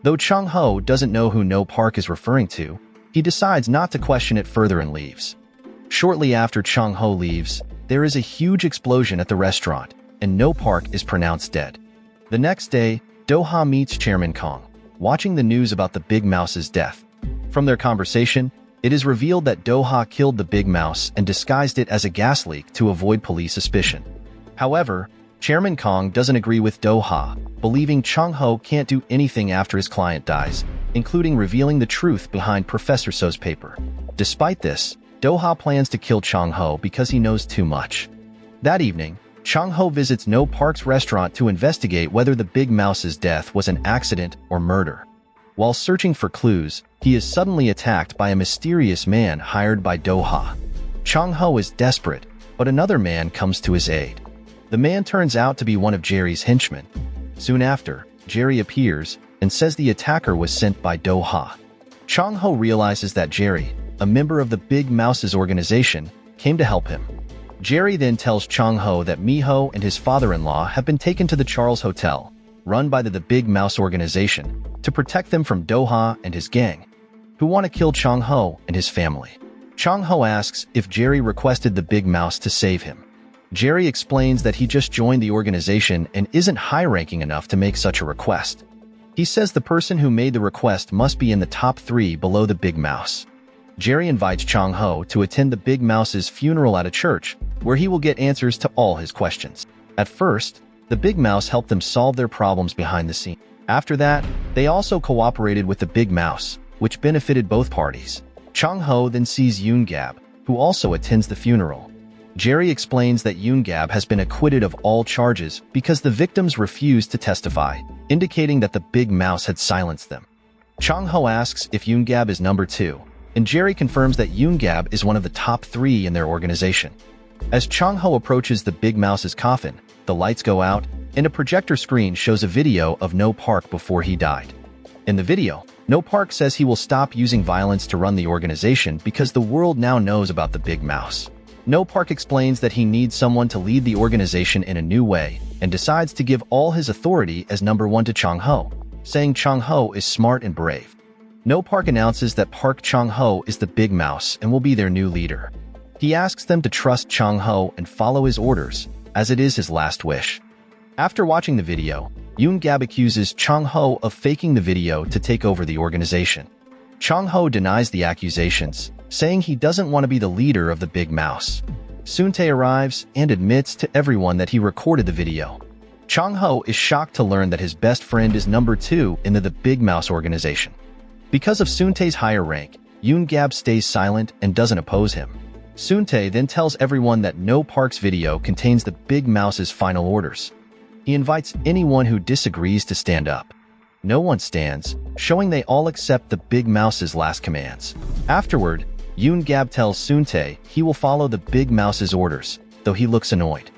[SPEAKER 1] Though Chang-ho doesn't know who No Park is referring to, he decides not to question it further and leaves. Shortly after Chang-ho leaves, there is a huge explosion at the restaurant, and No Park is pronounced dead. The next day, Do-ha meets Chairman Kong, watching the news about the big mouse's death. From their conversation, it is revealed that Do-ha killed the big mouse and disguised it as a gas leak to avoid police suspicion. However, Chairman Kong doesn't agree with Do-ha, believing Chang-ho can't do anything after his client dies, including revealing the truth behind Professor So's paper. Despite this, Do-ha plans to kill Chang-ho because he knows too much. That evening, Chang-ho visits No Park's restaurant to investigate whether the big mouse's death was an accident or murder. While searching for clues, he is suddenly attacked by a mysterious man hired by Do-ha. Chang-ho is desperate, but another man comes to his aid. The man turns out to be one of Jerry's henchmen. Soon after, Jerry appears and says the attacker was sent by Do-ha. Chang-ho realizes that Jerry, a member of the Big Mouse's organization, came to help him. Jerry then tells Chang-ho that Mi-ho and his father-in-law have been taken to the Charles Hotel, run by the Big Mouse organization, to protect them from Do-ha and his gang, who want to kill Chang-ho and his family. Chang-ho asks if Jerry requested the Big Mouse to save him. Jerry explains that he just joined the organization and isn't high-ranking enough to make such a request. He says the person who made the request must be in the top 3 below the Big Mouse. Jerry invites Chang-ho to attend the Big Mouse's funeral at a church, where he will get answers to all his questions. At first, the Big Mouse helped them solve their problems behind the scenes. After that, they also cooperated with the Big Mouse, which benefited both parties. Chang-ho then sees Yoon-gab, who also attends the funeral. Jerry explains that Yoon-gab has been acquitted of all charges because the victims refused to testify, indicating that the Big Mouse had silenced them. Chang-ho asks if Yoon-gab is number 2, and Jerry confirms that Yoon-gab is one of the top 3 in their organization. As Chang-ho approaches the Big Mouse's coffin, the lights go out, and a projector screen shows a video of No Park before he died. In the video, No Park says he will stop using violence to run the organization because the world now knows about the Big Mouse. No Park explains that he needs someone to lead the organization in a new way and decides to give all his authority as number 1 to Chang-ho, saying Chang-ho is smart and brave. No Park announces that Park Chang-ho is the Big Mouse and will be their new leader. He asks them to trust Chang-ho and follow his orders, as it is his last wish. After watching the video, Yoon-gab accuses Chang-ho of faking the video to take over the organization. Chang-ho denies the accusations, saying he doesn't want to be the leader of the Big Mouse. Soon-tae arrives and admits to everyone that he recorded the video. Chang-ho is shocked to learn that his best friend is number 2 in the Big Mouse organization. Because of Soon-tae's higher rank, Yoon-gab stays silent and doesn't oppose him. Soon-tae then tells everyone that No Park's video contains the Big Mouse's final orders. He invites anyone who disagrees to stand up. No one stands, showing they all accept the Big Mouse's last commands. Afterward, Yoon-gab tells Soon-tae he will follow the Big Mouse's orders, though he looks annoyed.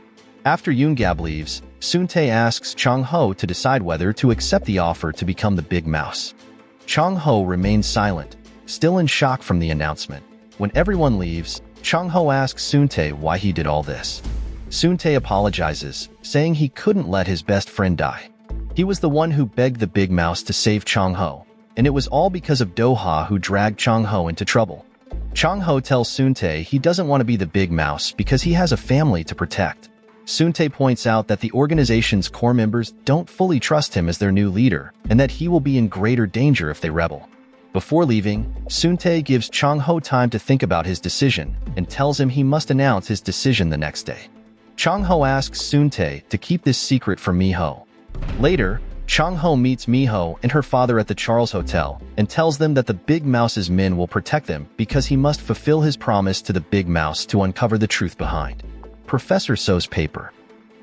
[SPEAKER 1] After Yoon-gab leaves, Soon-tae asks Chang-ho to decide whether to accept the offer to become the Big Mouse. Chang-ho remains silent, still in shock from the announcement. When everyone leaves, Chang-ho asks Soon-tae why he did all this. Soon-tae apologizes, saying he couldn't let his best friend die. He was the one who begged the Big Mouse to save Chang-ho, and it was all because of Do-ha who dragged Chang-ho into trouble. Chang-ho tells Soon-tae he doesn't want to be the Big Mouse because he has a family to protect. Soon-tae points out that the organization's core members don't fully trust him as their new leader, and that he will be in greater danger if they rebel. Before leaving, Soon-tae gives Chang-ho time to think about his decision and tells him he must announce his decision the next day. Chang-ho asks Soon-tae to keep this secret from Mi-ho. Later, Chang-ho meets Mi-ho and her father at the Charles Hotel and tells them that the Big Mouse's men will protect them because he must fulfill his promise to the Big Mouse to uncover the truth behind Professor So's paper.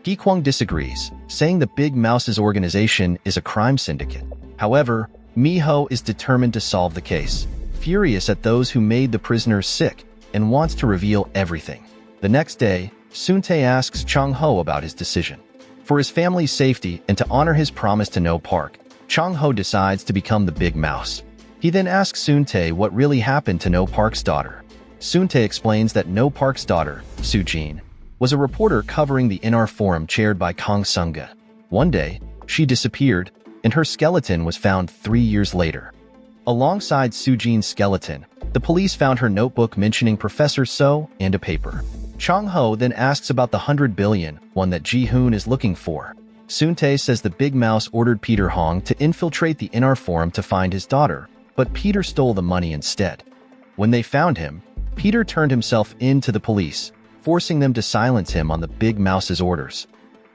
[SPEAKER 1] Gi-kwang disagrees, saying the Big Mouse's organization is a crime syndicate. However, Mi-ho is determined to solve the case, furious at those who made the prisoners sick, and wants to reveal everything. The next day, Soon-tae asks Chang-ho about his decision. For his family's safety and to honor his promise to No Park, Chang-ho decides to become the Big Mouse. He then asks Soon-tae what really happened to No Park's daughter. Soon-tae explains that No Park's daughter, Soo-jin, was a reporter covering the NR forum chaired by Kang Sung-ga. One day, she disappeared, and her skeleton was found 3 years later. Alongside Soo-jin's skeleton, the police found her notebook mentioning Professor So and a paper. Chang-ho then asks about the 100 billion won that Ji-hoon is looking for. Soon-tae says the Big Mouse ordered Peter Hong to infiltrate the NR forum to find his daughter, but Peter stole the money instead. When they found him, Peter turned himself in to the police, forcing them to silence him on the Big Mouse's orders.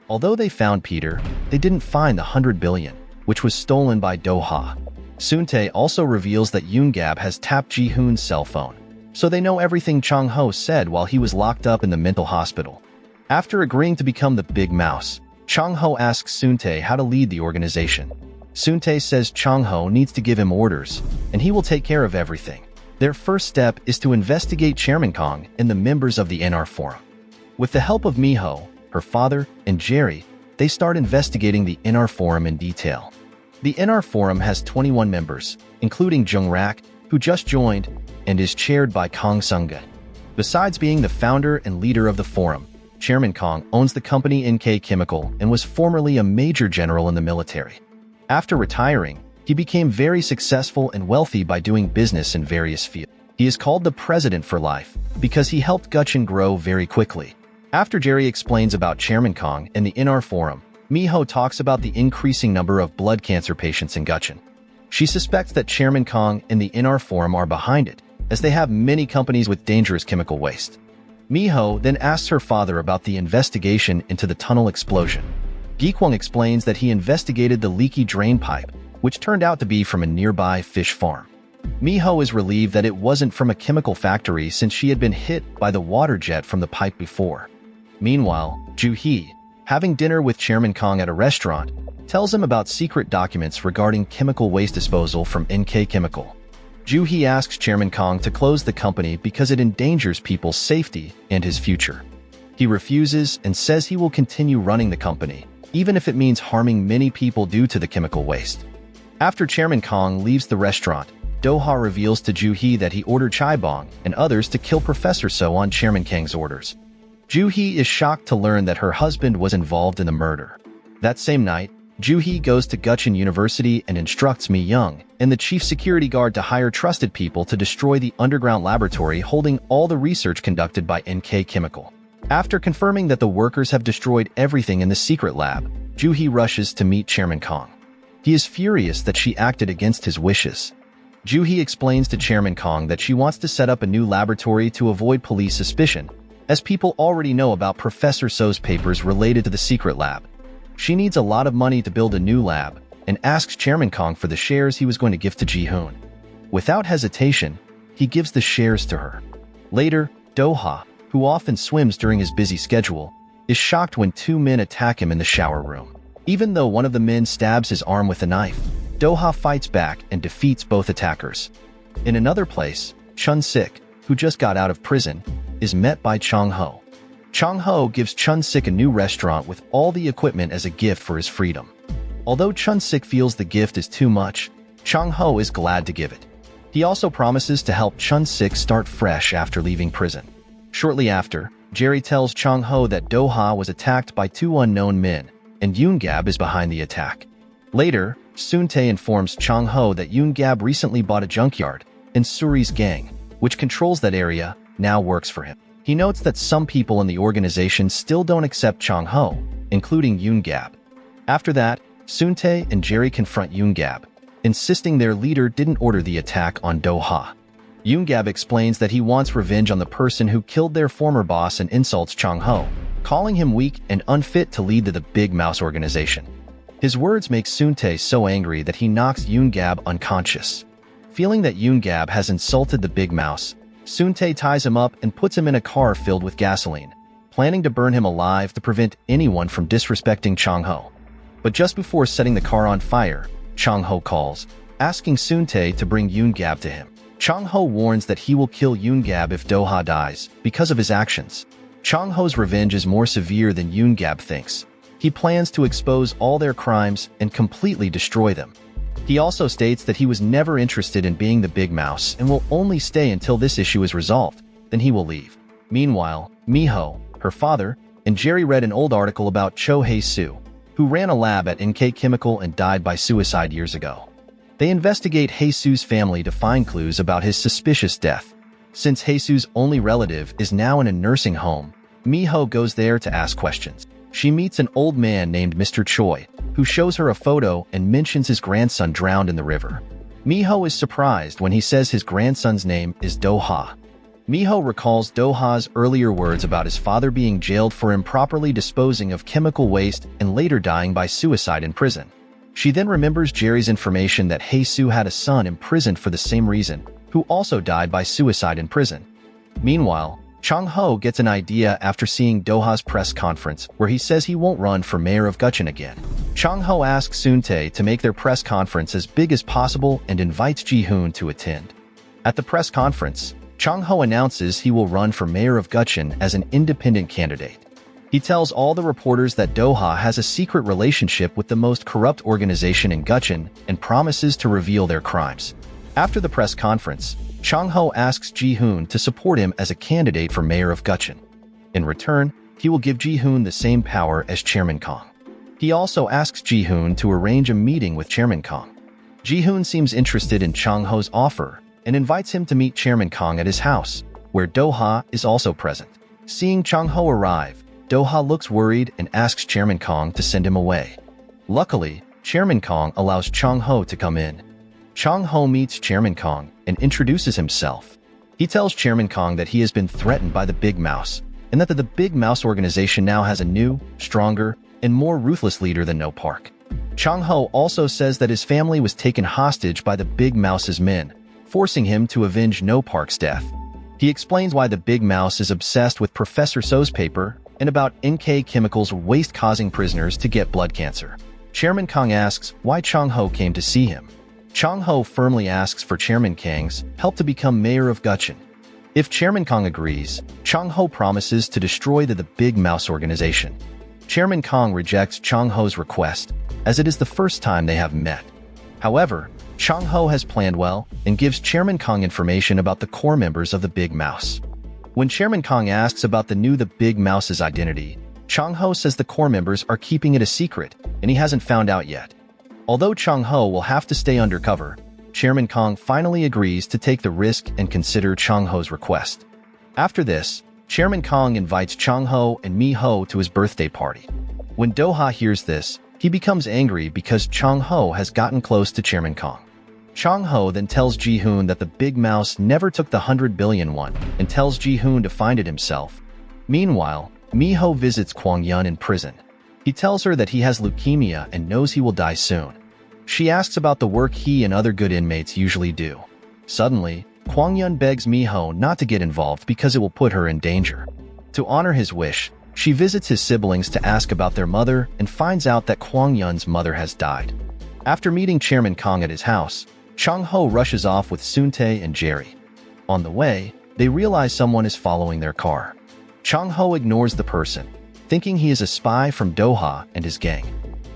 [SPEAKER 1] Although they found Peter, they didn't find the 100 billion, which was stolen by Do-ha. Soon-tae also reveals that Yoon-gab has tapped Ji-hoon's cell phone, so they know everything Chang-ho said while he was locked up in the mental hospital. After agreeing to become the Big Mouse, Chang-ho asks Soon-tae how to lead the organization. Soon-tae says Chang-ho needs to give him orders, and he will take care of everything. Their first step is to investigate Chairman Kong and the members of the NR Forum. With the help of Mi-ho, her father, and Jerry, they start investigating the NR Forum in detail. The NR Forum has 21 members, including Jung-rak, who just joined, and is chaired by Kang Sung-ga. Besides being the founder and leader of the forum, Chairman Kong owns the company NK Chemical and was formerly a major general in the military. After retiring, he became very successful and wealthy by doing business in various fields. He is called the President for life because he helped Gutchen grow very quickly. After Jerry explains about Chairman Kong and the NR Forum, Mi-ho talks about the increasing number of blood cancer patients in Gutchen. She suspects that Chairman Kong and the NR Forum are behind it, as they have many companies with dangerous chemical waste. Mi-ho then asks her father about the investigation into the tunnel explosion. Gi-kwang explains that he investigated the leaky drain pipe, which turned out to be from a nearby fish farm. Mi-ho is relieved that it wasn't from a chemical factory since she had been hit by the water jet from the pipe before. Meanwhile, Ju-hee, having dinner with Chairman Kong at a restaurant, tells him about secret documents regarding chemical waste disposal from NK Chemical. Ju-hee asks Chairman Kong to close the company because it endangers people's safety and his future. He refuses and says he will continue running the company, even if it means harming many people due to the chemical waste. After Chairman Kong leaves the restaurant, Do-ha reveals to Ju-hee that he ordered Chaibong and others to kill Professor So on Chairman Kang's orders. Ju-hee is shocked to learn that her husband was involved in the murder. That same night, Ju-hee goes to Gutchen University and instructs Mi-young and the chief security guard to hire trusted people to destroy the underground laboratory holding all the research conducted by NK Chemical. After confirming that the workers have destroyed everything in the secret lab, Ju-hee rushes to meet Chairman Kong. He is furious that she acted against his wishes. Ju-hee explains to Chairman Kong that she wants to set up a new laboratory to avoid police suspicion, as people already know about Professor So's papers related to the secret lab. She needs a lot of money to build a new lab and asks Chairman Kong for the shares he was going to give to Ji-hoon. Without hesitation, he gives the shares to her. Later, Doha, who often swims during his busy schedule, is shocked when two men attack him in the shower room. Even though one of the men stabs his arm with a knife, Doha fights back and defeats both attackers. In another place, Chun-sik, who just got out of prison, is met by Chang-ho. Chang-ho gives Chun-sik a new restaurant with all the equipment as a gift for his freedom. Although Chun-sik feels the gift is too much, Chang-ho is glad to give it. He also promises to help Chun-sik start fresh after leaving prison. Shortly after, Jerry tells Chang-ho that Doha was attacked by two unknown men, and Yoon-gab is behind the attack. Later, Soon-tae informs Chang-ho that Yoon-gab recently bought a junkyard, and Suri's gang, which controls that area, now works for him. He notes that some people in the organization still don't accept Chang-ho, including Yoon-gab. After that, Soon-tae and Jerry confront Yoon-gab, insisting their leader didn't order the attack on Doha. Yoon-gab explains that he wants revenge on the person who killed their former boss and insults Chang-ho, calling him weak and unfit to lead the Big Mouse organization. His words make Soon-tae so angry that he knocks Yoon-gab unconscious. Feeling that Yoon-gab has insulted the Big Mouse, Soon-tae ties him up and puts him in a car filled with gasoline, planning to burn him alive to prevent anyone from disrespecting Chang-ho. But just before setting the car on fire, Chang-ho calls, asking Soon-tae to bring Yoon-gab to him. Chang-ho warns that he will kill Yoon-gab if Doha dies because of his actions. Chang-ho's revenge is more severe than Yoon-gab thinks. He plans to expose all their crimes and completely destroy them. He also states that he was never interested in being the Big Mouse and will only stay until this issue is resolved, then he will leave. Meanwhile, Miho, her father, and Jerry read an old article about Cho Hae-soo, who ran a lab at NK Chemical and died by suicide years ago. They investigate Hae-soo's family to find clues about his suspicious death. Since Hae-soo's only relative is now in a nursing home, Miho goes there to ask questions. She meets an old man named Mr. Choi, who shows her a photo and mentions his grandson drowned in the river. Miho is surprised when he says his grandson's name is Doha. Miho recalls Doha's earlier words about his father being jailed for improperly disposing of chemical waste and later dying by suicide in prison. She then remembers Jerry's information that Hae-soo had a son imprisoned for the same reason, who also died by suicide in prison. Meanwhile, Chang-ho gets an idea after seeing Doha's press conference where he says he won't run for mayor of Gutchen again. Chang-ho asks Soon-tae to make their press conference as big as possible and invites Ji-hoon to attend. At the press conference, Chang-ho announces he will run for mayor of Gutchen as an independent candidate. He tells all the reporters that Doha has a secret relationship with the most corrupt organization in Gutchen and promises to reveal their crimes. After the press conference, Chang-ho asks Ji-hoon to support him as a candidate for mayor of Gutchen. In return, he will give Ji-hoon the same power as Chairman Kong. He also asks Ji-hoon to arrange a meeting with Chairman Kong. Ji-hoon seems interested in Chang-ho's offer and invites him to meet Chairman Kong at his house, where Doha is also present. Seeing Chang-ho arrive, Doha looks worried and asks Chairman Kong to send him away. Luckily, Chairman Kong allows Chang-ho to come in. Chang-ho meets Chairman Kong and introduces himself. He tells Chairman Kong that he has been threatened by the Big Mouse and that the Big Mouse organization now has a new, stronger, and more ruthless leader than No Park. Chang-ho also says that his family was taken hostage by the Big Mouse's men, forcing him to avenge No Park's death. He explains why the Big Mouse is obsessed with Professor So's paper and about NK Chemical's waste causing prisoners to get blood cancer. Chairman Kong asks why Chang-ho came to see him. Chang-ho firmly asks for Chairman Kang's help to become mayor of Gutchen. If Chairman Kong agrees, Chang-ho promises to destroy the Big Mouse organization. Chairman Kong rejects Chang-ho's request, as it is the first time they have met. However, Chang-ho has planned well and gives Chairman Kong information about the core members of the Big Mouse. When Chairman Kong asks about the Big Mouse's identity, Chang-ho says the core members are keeping it a secret and he hasn't found out yet. Although Chang-ho will have to stay undercover, Chairman Kong finally agrees to take the risk and consider Chang-ho's request. After this, Chairman Kong invites Chang-ho and Miho to his birthday party. When Doha hears this, he becomes angry because Chang-ho has gotten close to Chairman Kong. Chang-ho then tells Ji-hoon that the Big Mouse never took the 100 billion won and tells Ji-hoon to find it himself. Meanwhile, Miho visits Kwang-yun in prison. He tells her that he has leukemia and knows he will die soon. She asks about the work he and other good inmates usually do. Suddenly, Kwang Yun begs Mi-ho not to get involved because it will put her in danger. To honor his wish, she visits his siblings to ask about their mother and finds out that Kwang Yun's mother has died. After meeting Chairman Kong at his house, Chung-ho rushes off with Soon-tae and Jerry. On the way, they realize someone is following their car. Chung-ho ignores the person, thinking he is a spy from Doha and his gang.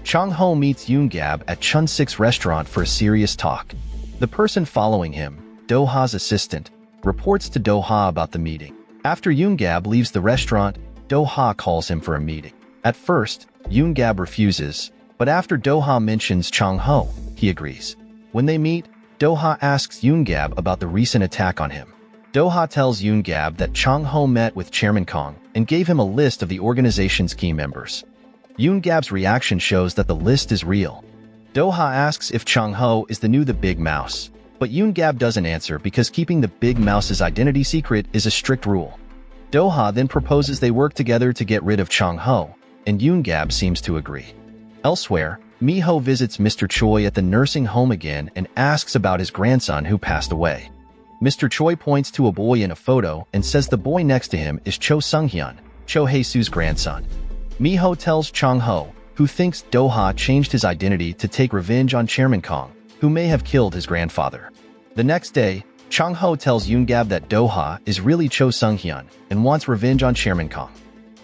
[SPEAKER 1] Chung-ho meets Yoon-gab at Chun-sik's restaurant for a serious talk. The person following him, Doha's assistant, reports to Doha about the meeting. After Yoon-gab leaves the restaurant, Doha calls him for a meeting. At first, Yoon-gab refuses, but after Doha mentions Chung-ho, he agrees. When they meet, Doha asks Yoon-gab about the recent attack on him. Doha tells Yoon-gab that Chung-ho met with Chairman Kong and gave him a list of the organization's key members. Yoon-gab's reaction shows that the list is real. Doha asks if Chung-ho is the new Big Mouse, but Yoon-gab doesn't answer because keeping the Big Mouse's identity secret is a strict rule. Doha then proposes they work together to get rid of Chung-ho, and Yoon-gab seems to agree. Elsewhere, Mi-ho visits Mr. Choi at the nursing home again and asks about his grandson who passed away. Mr. Choi points to a boy in a photo and says the boy next to him is Cho Sung-hyun, Cho Hae-soo's grandson. Mi-ho tells Chung-ho, who thinks Doha changed his identity to take revenge on Chairman Kong, who may have killed his grandfather. The next day, Chung-ho tells Yoon-gab that Doha is really Cho Sung-hyun and wants revenge on Chairman Kong.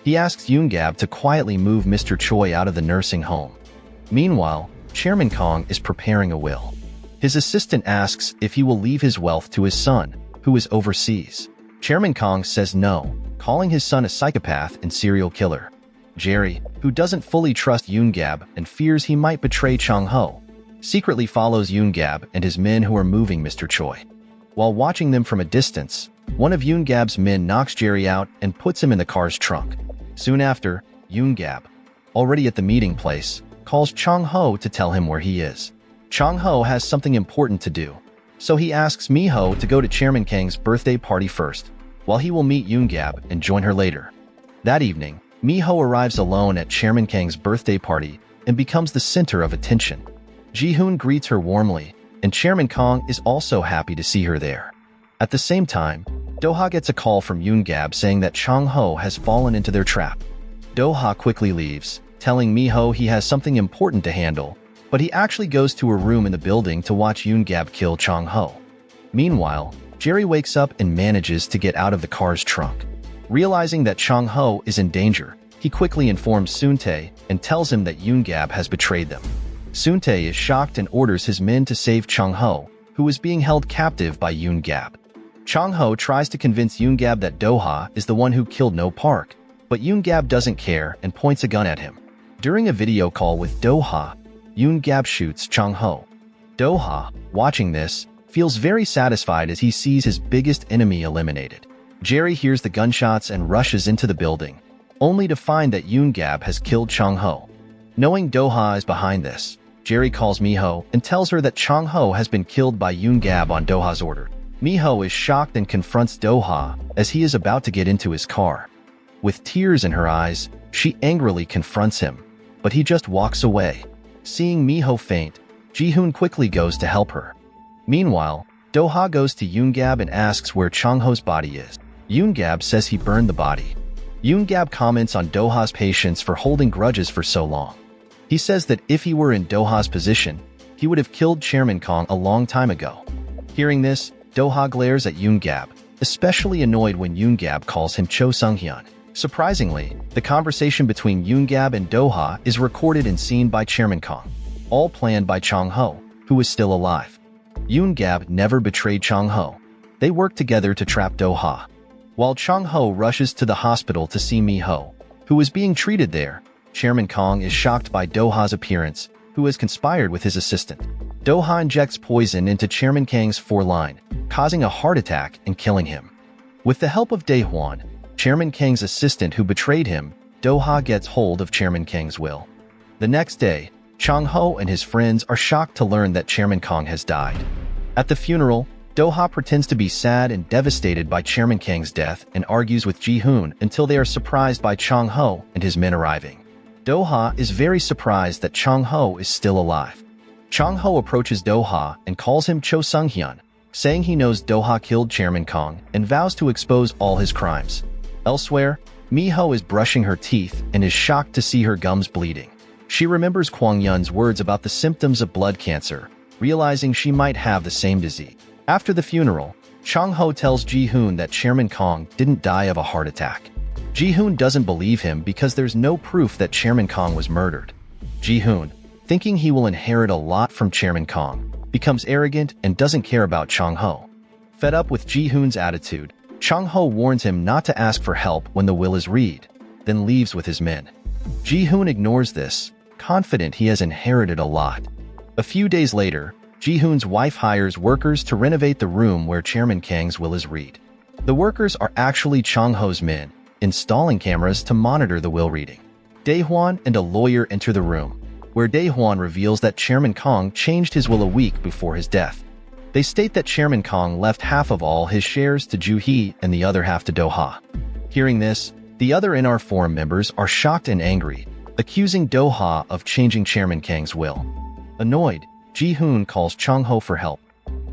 [SPEAKER 1] He asks Yoon-gab to quietly move Mr. Choi out of the nursing home. Meanwhile, Chairman Kong is preparing a will. His assistant asks if he will leave his wealth to his son, who is overseas. Chairman Kong says no, calling his son a psychopath and serial killer. Jerry, who doesn't fully trust Yoon-gab and fears he might betray Chung-ho, secretly follows Yoon-gab and his men who are moving Mr. Choi. While watching them from a distance, one of Yoon-gab's men knocks Jerry out and puts him in the car's trunk. Soon after, Yoon-gab, already at the meeting place, calls Chung-ho to tell him where he is. Chung-ho has something important to do, so he asks Mi-ho to go to Chairman Kang's birthday party first, while he will meet Yoon-gab and join her later. That evening, Mi-ho arrives alone at Chairman Kang's birthday party and becomes the center of attention. Ji-hoon greets her warmly, and Chairman Kong is also happy to see her there. At the same time, Doha gets a call from Yoon-gab saying that Chung-ho has fallen into their trap. Doha quickly leaves, telling Mi-ho he has something important to handle, but he actually goes to a room in the building to watch Yoon-gab kill Chung-ho. Meanwhile, Jerry wakes up and manages to get out of the car's trunk. Realizing that Chung-ho is in danger, he quickly informs Soon-tae and tells him that Yoon-gab has betrayed them. Soon-tae is shocked and orders his men to save Chung-ho, who is being held captive by Yoon-gab. Chung-ho tries to convince Yoon-gab that Doha is the one who killed No Park, but Yoon-gab doesn't care and points a gun at him. During a video call with Doha, Yoon-gab shoots Chung-ho. Doha, watching this, feels very satisfied as he sees his biggest enemy eliminated. Jerry hears the gunshots and rushes into the building, only to find that Yoon-gab has killed Chung-ho. Knowing Doha is behind this, Jerry calls Mi-ho and tells her that Chung-ho has been killed by Yoon-gab on Doha's order. Mi-ho is shocked and confronts Doha as he is about to get into his car. With tears in her eyes, she angrily confronts him, but he just walks away. Seeing Mi-ho faint, Ji-hoon quickly goes to help her. Meanwhile, Doha goes to Yoon-gab and asks where Chung-ho's body is. Yoon-gab says he burned the body. Yoon-gab comments on Doha's patience for holding grudges for so long. He says that if he were in Doha's position, he would have killed Chairman Kong a long time ago. Hearing this, Doha glares at Yoon-gab, especially annoyed when Yoon-gab calls him Cho Sung-hyun. Surprisingly, the conversation between Yoon-gab and Doha is recorded and seen by Chairman Kong, all planned by Chung-ho, who is still alive. Yoon-gab never betrayed Chung-ho. They worked together to trap Doha. While Chung-ho rushes to the hospital to see Mi-ho, who is being treated there, Chairman Kong is shocked by Doha's appearance, who has conspired with his assistant. Doha injects poison into Chairman Kang's foreline, causing a heart attack and killing him. With the help of Dae-hwan, Chairman Kang's assistant who betrayed him, Doha gets hold of Chairman Kang's will. The next day, Chung-ho and his friends are shocked to learn that Chairman Kong has died. At the funeral, Doha pretends to be sad and devastated by Chairman Kang's death and argues with Ji-hoon until they are surprised by Chung-ho and his men arriving. Doha is very surprised that Chung-ho is still alive. Chung-ho approaches Doha and calls him Cho Sung-hyun, saying he knows Do-ha killed Chairman Kong and vows to expose all his crimes. Elsewhere, Mi-ho is brushing her teeth and is shocked to see her gums bleeding. She remembers Kwang Yun's words about the symptoms of blood cancer, realizing she might have the same disease. After the funeral, Chang-ho tells Ji-hoon that Chairman Kong didn't die of a heart attack. Ji-hoon doesn't believe him because there's no proof that Chairman Kong was murdered. Ji-hoon, thinking he will inherit a lot from Chairman Kong, becomes arrogant and doesn't care about Chang-ho. Fed up with Ji-hoon's attitude, Chang-ho warns him not to ask for help when the will is read, then leaves with his men. Ji-hoon ignores this, confident he has inherited a lot. A few days later, Ji-hoon's wife hires workers to renovate the room where Chairman Kang's will is read. The workers are actually Chang-ho's men, installing cameras to monitor the will reading. Dae-hwan and a lawyer enter the room, where Dae-hwan reveals that Chairman Kong changed his will a week before his death. They state that Chairman Kong left half of all his shares to Ju-hee and the other half to Do-ha. Hearing this, the other NR Forum members are shocked and angry, accusing Do-ha of changing Chairman Kang's will. Annoyed, Ji-hoon calls Chang-ho for help.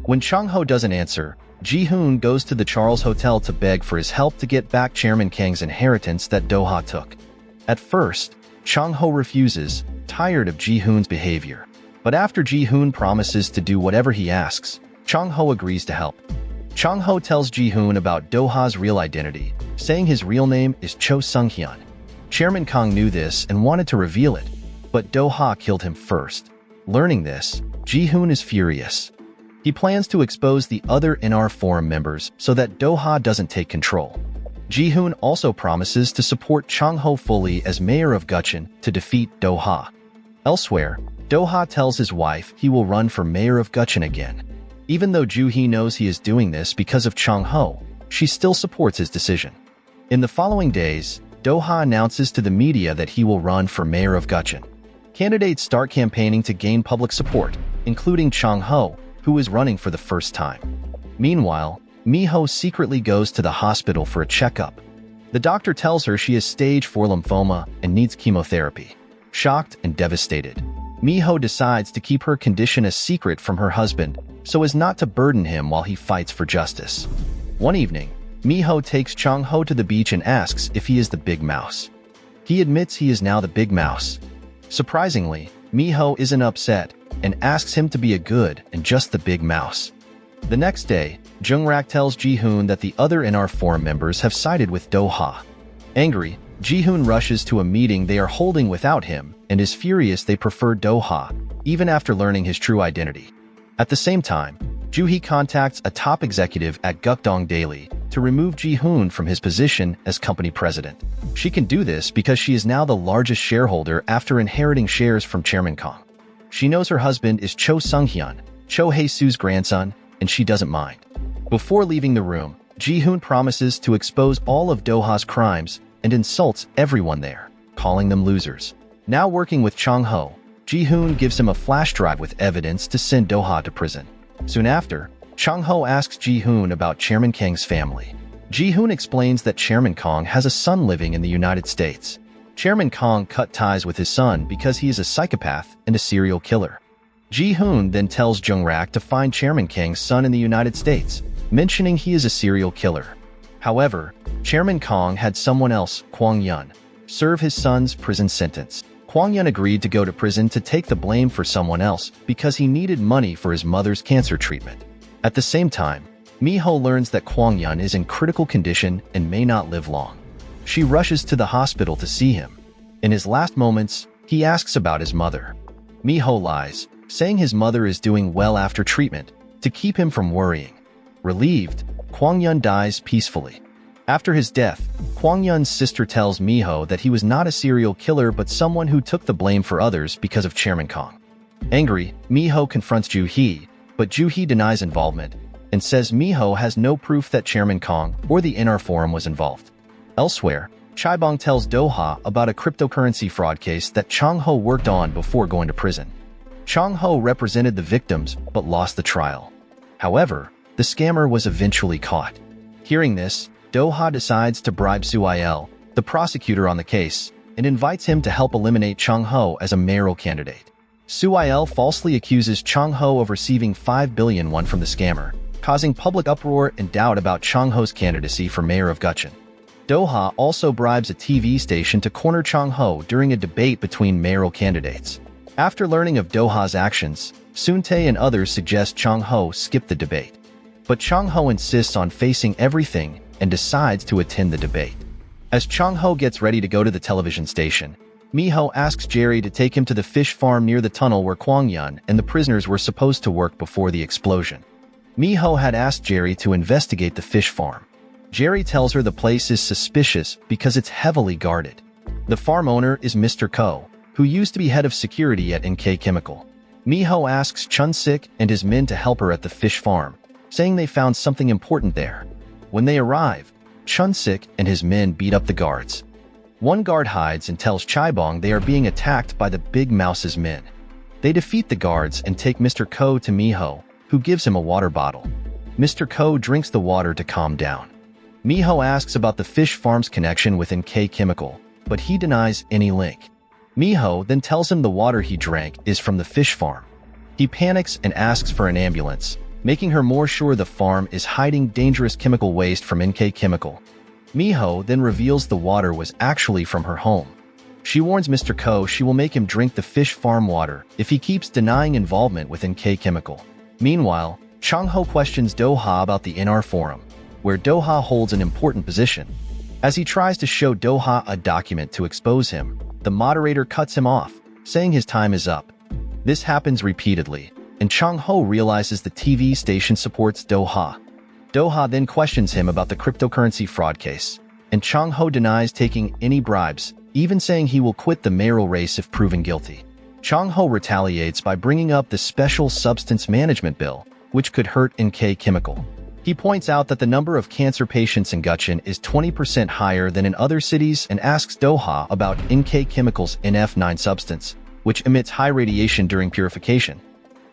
[SPEAKER 1] When Chang-ho doesn't answer, Ji-hoon goes to the Charles Hotel to beg for his help to get back Chairman Kang's inheritance that Do-ha took. At first, Chang-ho refuses, tired of Ji-hoon's behavior. But after Ji-hoon promises to do whatever he asks, Chang-ho agrees to help. Chang-ho tells Ji-hoon about Do-ha's real identity, saying his real name is Cho Sung-hyun. Chairman Kong knew this and wanted to reveal it, but Do-ha killed him first. Learning this, Ji-hoon is furious. He plans to expose the other NR Forum members so that Do-ha doesn't take control. Ji-hoon also promises to support Chang-ho fully as mayor of Gutcheon to defeat Do-ha. Elsewhere, Do-ha tells his wife he will run for mayor of Gutcheon again. Even though Ju-hee knows he is doing this because of Chang-ho, she still supports his decision. In the following days, Do-ha announces to the media that he will run for mayor of Gutcheon. Candidates start campaigning to gain public support, including Chang-ho, who is running for the first time. Meanwhile, Mi-ho secretly goes to the hospital for a checkup. The doctor tells her she has stage 4 lymphoma and needs chemotherapy. Shocked and devastated, Mi-ho decides to keep her condition a secret from her husband so as not to burden him while he fights for justice. One evening, Mi-ho takes Chang-ho to the beach and asks if he is the Big Mouse. He admits he is now the Big Mouse. Surprisingly, Mi-ho isn't upset and asks him to be a good and just the Big Mouse. The next day, Jung-rak tells Ji-hoon that the other NR Forum members have sided with Do-ha. Angry, Ji-hoon rushes to a meeting they are holding without him and is furious they prefer Do-ha, even after learning his true identity. At the same time, Ju-hee contacts a top executive at Gukdong Daily to remove Ji-hoon from his position as company president. She can do this because she is now the largest shareholder after inheriting shares from Chairman Kong. She knows her husband is Cho Sung-hyun, Cho Hae-soo's grandson, and she doesn't mind. Before leaving the room, Ji-hoon promises to expose all of Do-ha's crimes and insults everyone there, calling them losers. Now working with Chang-ho, Ji-hoon gives him a flash drive with evidence to send Do-ha to prison. Soon after, Chang-ho asks Ji-hoon about Chairman Kang's family. Ji-hoon explains that Chairman Kong has a son living in the United States. Chairman Kong cut ties with his son because he is a psychopath and a serial killer. Ji-hoon then tells Jung-rak to find Chairman Kang's son in the United States, mentioning he is a serial killer. However, Chairman Kong had someone else, Kwang Yun, serve his son's prison sentence. Kwang Yun agreed to go to prison to take the blame for someone else because he needed money for his mother's cancer treatment. At the same time, Mi-ho learns that Kwang Yun is in critical condition and may not live long. She rushes to the hospital to see him. In his last moments, he asks about his mother. Mi-ho lies, saying his mother is doing well after treatment, to keep him from worrying. Relieved, Kwang Yun dies peacefully. After his death, Kwang Yun's sister tells Mi-ho that he was not a serial killer but someone who took the blame for others because of Chairman Kong. Angry, Mi-ho confronts Ju-hee, but Ju-hee denies involvement and says Mi-ho has no proof that Chairman Kong or the NR Forum was involved. Elsewhere, Chaibong tells Do-ha about a cryptocurrency fraud case that Chang-ho worked on before going to prison. Chang-ho represented the victims but lost the trial. However, the scammer was eventually caught. Hearing this, Do-ha decides to bribe Su-il, the prosecutor on the case, and invites him to help eliminate Chang-ho as a mayoral candidate. Su-il falsely accuses Chang-ho of receiving 5 billion won from the scammer, causing public uproar and doubt about Chang-ho's candidacy for mayor of Gutchen. Do-ha also bribes a TV station to corner Chang-ho during a debate between mayoral candidates. After learning of Do-ha's actions, Soon-tae and others suggest Chang-ho skip the debate. But Chang-ho insists on facing everything and decides to attend the debate. As Chang-ho gets ready to go to the television station, Mi-ho asks Jerry to take him to the fish farm near the tunnel where Kwang-yun and the prisoners were supposed to work before the explosion. Mi-ho had asked Jerry to investigate the fish farm. Jerry tells her the place is suspicious because it's heavily guarded. The farm owner is Mr. Ko, who used to be head of security at NK Chemical. Mi-ho asks Chun-sik and his men to help her at the fish farm, saying they found something important there. When they arrive, Chun-sik and his men beat up the guards. One guard hides and tells Chaibong they are being attacked by the Big Mouse's men. They defeat the guards and take Mr. Ko to Mi-ho, who gives him a water bottle. Mr. Ko drinks the water to calm down. Mi-ho asks about the fish farm's connection with NK Chemical, but he denies any link. Mi-ho then tells him the water he drank is from the fish farm. He panics and asks for an ambulance, making her more sure the farm is hiding dangerous chemical waste from NK Chemical. Mi-ho then reveals the water was actually from her home. She warns Mr. Ko she will make him drink the fish farm water if he keeps denying involvement with NK Chemical. Meanwhile, Chang-ho questions Do-ha about the NR Forum, where Do-ha holds an important position. As he tries to show Do-ha a document to expose him, the moderator cuts him off, saying his time is up. This happens repeatedly, and Chang-ho realizes the TV station supports Do-ha. Do-ha then questions him about the cryptocurrency fraud case, and Chang-ho denies taking any bribes, even saying he will quit the mayoral race if proven guilty. Chang-ho retaliates by bringing up the Special Substance Management Bill, which could hurt NK Chemical. He points out that the number of cancer patients in Gutchen is 20% higher than in other cities and asks Do-ha about NK Chemical's NF9 substance, which emits high radiation during purification.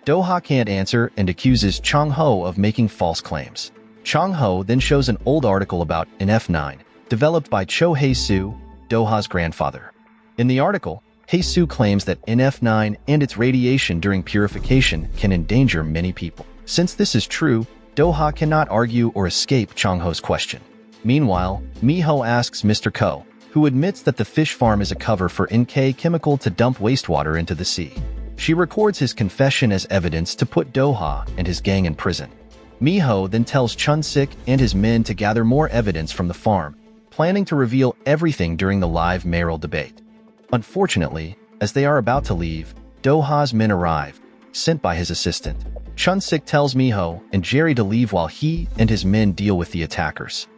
[SPEAKER 1] Do-ha can't answer and accuses Chang-ho of making false claims. Chang-ho then shows an old article about NF9, developed by Cho Hae-soo, Do-ha's grandfather. In the article, Hae-soo claims that NF9 and its radiation during purification can endanger many people. Since this is true, Do-ha cannot argue or escape Chang-ho's question. Meanwhile, Mi-ho asks Mr. Ko, who admits that the fish farm is a cover for NK Chemical to dump wastewater into the sea. She records his confession as evidence to put Do-ha and his gang in prison. Mi-ho then tells Chun-sik and his men to gather more evidence from the farm, planning to reveal everything during the live mayoral debate. Unfortunately, as they are about to leave, Do-ha's men arrive, sent by his assistant. Chun-sik tells Mi-ho and Jerry to leave while he and his men deal with the attackers.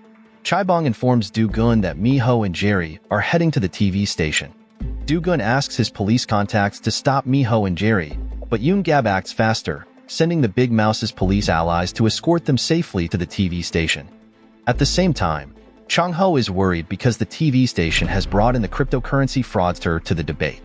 [SPEAKER 1] Chaibong informs Do-gun that Mi-ho and Jerry are heading to the TV station. Do-gun asks his police contacts to stop Mi-ho and Jerry, but Yoon-gab acts faster, sending the Big Mouse's police allies to escort them safely to the TV station. At the same time, Chang-ho is worried because the TV station has brought in the cryptocurrency fraudster to the debate.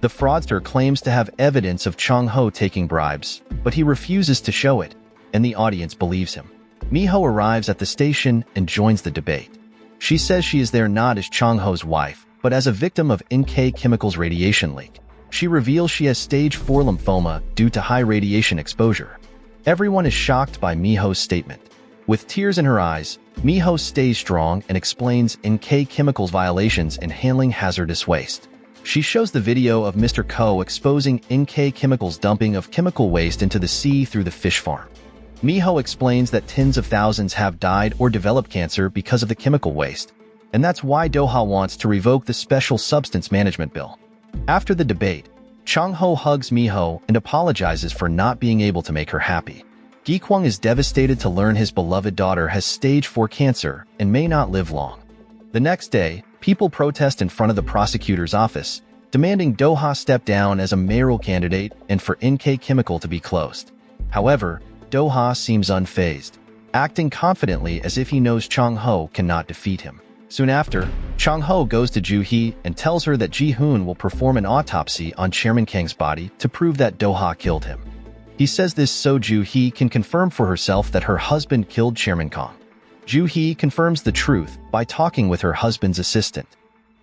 [SPEAKER 1] The fraudster claims to have evidence of Chang-ho taking bribes, but he refuses to show it, and the audience believes him. Mi-ho arrives at the station and joins the debate. She says she is there not as Chang-ho's wife, but as a victim of NK Chemical's radiation leak. She reveals she has stage 4 lymphoma due to high radiation exposure. Everyone is shocked by Mi-ho's statement. With tears in her eyes, Mi-ho stays strong and explains NK Chemical's violations in handling hazardous waste. She shows the video of Mr. Ko exposing NK Chemical's dumping of chemical waste into the sea through the fish farm. Mi-ho explains that tens of thousands have died or developed cancer because of the chemical waste, and that's why Do-ha wants to revoke the Special Substance Management Bill. After the debate, Chang-ho hugs Mi-ho and apologizes for not being able to make her happy. Gi-kwang is devastated to learn his beloved daughter has stage 4 cancer and may not live long. The next day, people protest in front of the prosecutor's office, demanding Do-ha step down as a mayoral candidate and for NK Chemical to be closed. However, Do-ha seems unfazed, acting confidently as if he knows Chang-ho cannot defeat him. Soon after, Chang-ho goes to Ju-hee and tells her that Ji-hoon will perform an autopsy on Chairman Kang's body to prove that Do-ha killed him. He says this so Ju-hee can confirm for herself that her husband killed Chairman Kang. Ju-hee confirms the truth by talking with her husband's assistant.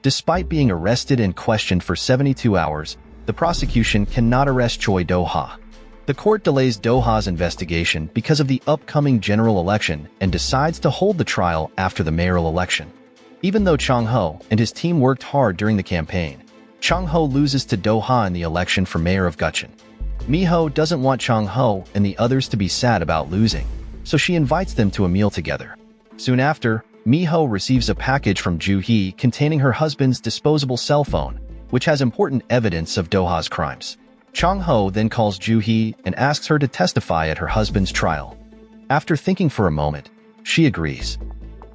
[SPEAKER 1] Despite being arrested and questioned for 72 hours, the prosecution cannot arrest Choi Do-ha. The court delays Do-ha's investigation because of the upcoming general election and decides to hold the trial after the mayoral election. Even though Chung-ho and his team worked hard during the campaign, Chung-ho loses to Do-ha in the election for mayor of Gutcheon. Mi-ho doesn't want Chung-ho and the others to be sad about losing, so she invites them to a meal together. Soon after, Mi-ho receives a package from Ju-hee containing her husband's disposable cell phone, which has important evidence of Do-ha's crimes. Chung-ho then calls Ju-hee and asks her to testify at her husband's trial. After thinking for a moment, she agrees.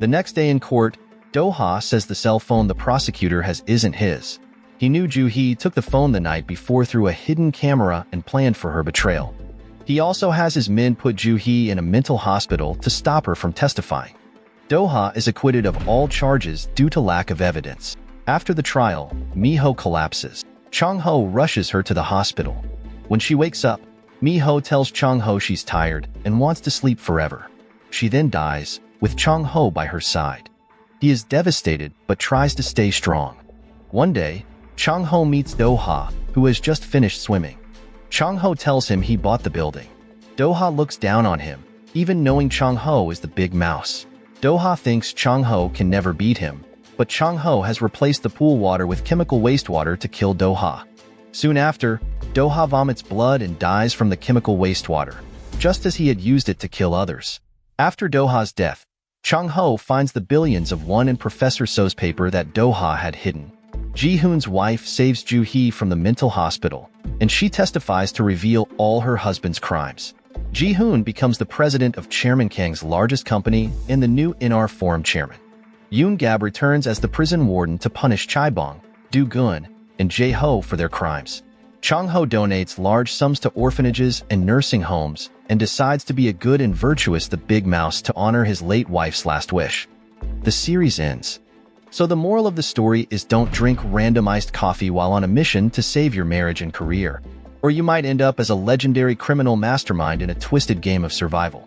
[SPEAKER 1] The next day in court, Do-ha says the cell phone the prosecutor has isn't his. He knew Ju-hee took the phone the night before through a hidden camera and planned for her betrayal. He also has his men put Ju-hee in a mental hospital to stop her from testifying. Do-ha is acquitted of all charges due to lack of evidence. After the trial, Mi-ho collapses. Chung-ho rushes her to the hospital. When she wakes up, Mi-ho tells Chung-ho she's tired and wants to sleep forever. She then dies, with Chung-ho by her side. He is devastated but tries to stay strong. One day, Chung-ho meets Do-ha, who has just finished swimming. Chung-ho tells him he bought the building. Do-ha looks down on him, even knowing Chung-ho is the big mouse. Do-ha thinks Chung-ho can never beat him, but Chung-ho has replaced the pool water with chemical wastewater to kill Do-ha. Soon after, Do-ha vomits blood and dies from the chemical wastewater, just as he had used it to kill others. After Do-ha's death, Chung-ho finds the billions of won in Professor So's paper that Do-ha had hidden. Ji-hoon's wife saves Ju-hee from the mental hospital, and she testifies to reveal all her husband's crimes. Ji-hoon becomes the president of Chairman Kang's largest company and the new NR Forum chairman. Yoon-gab returns as the prison warden to punish Chae-bong, Do-gun, and Jae-ho for their crimes. Chung-ho donates large sums to orphanages and nursing homes and decides to be a good and virtuous the big mouse to honor his late wife's last wish. The series ends. So the moral of the story is don't drink randomized coffee while on a mission to save your marriage and career, or you might end up as a legendary criminal mastermind in a twisted game of survival.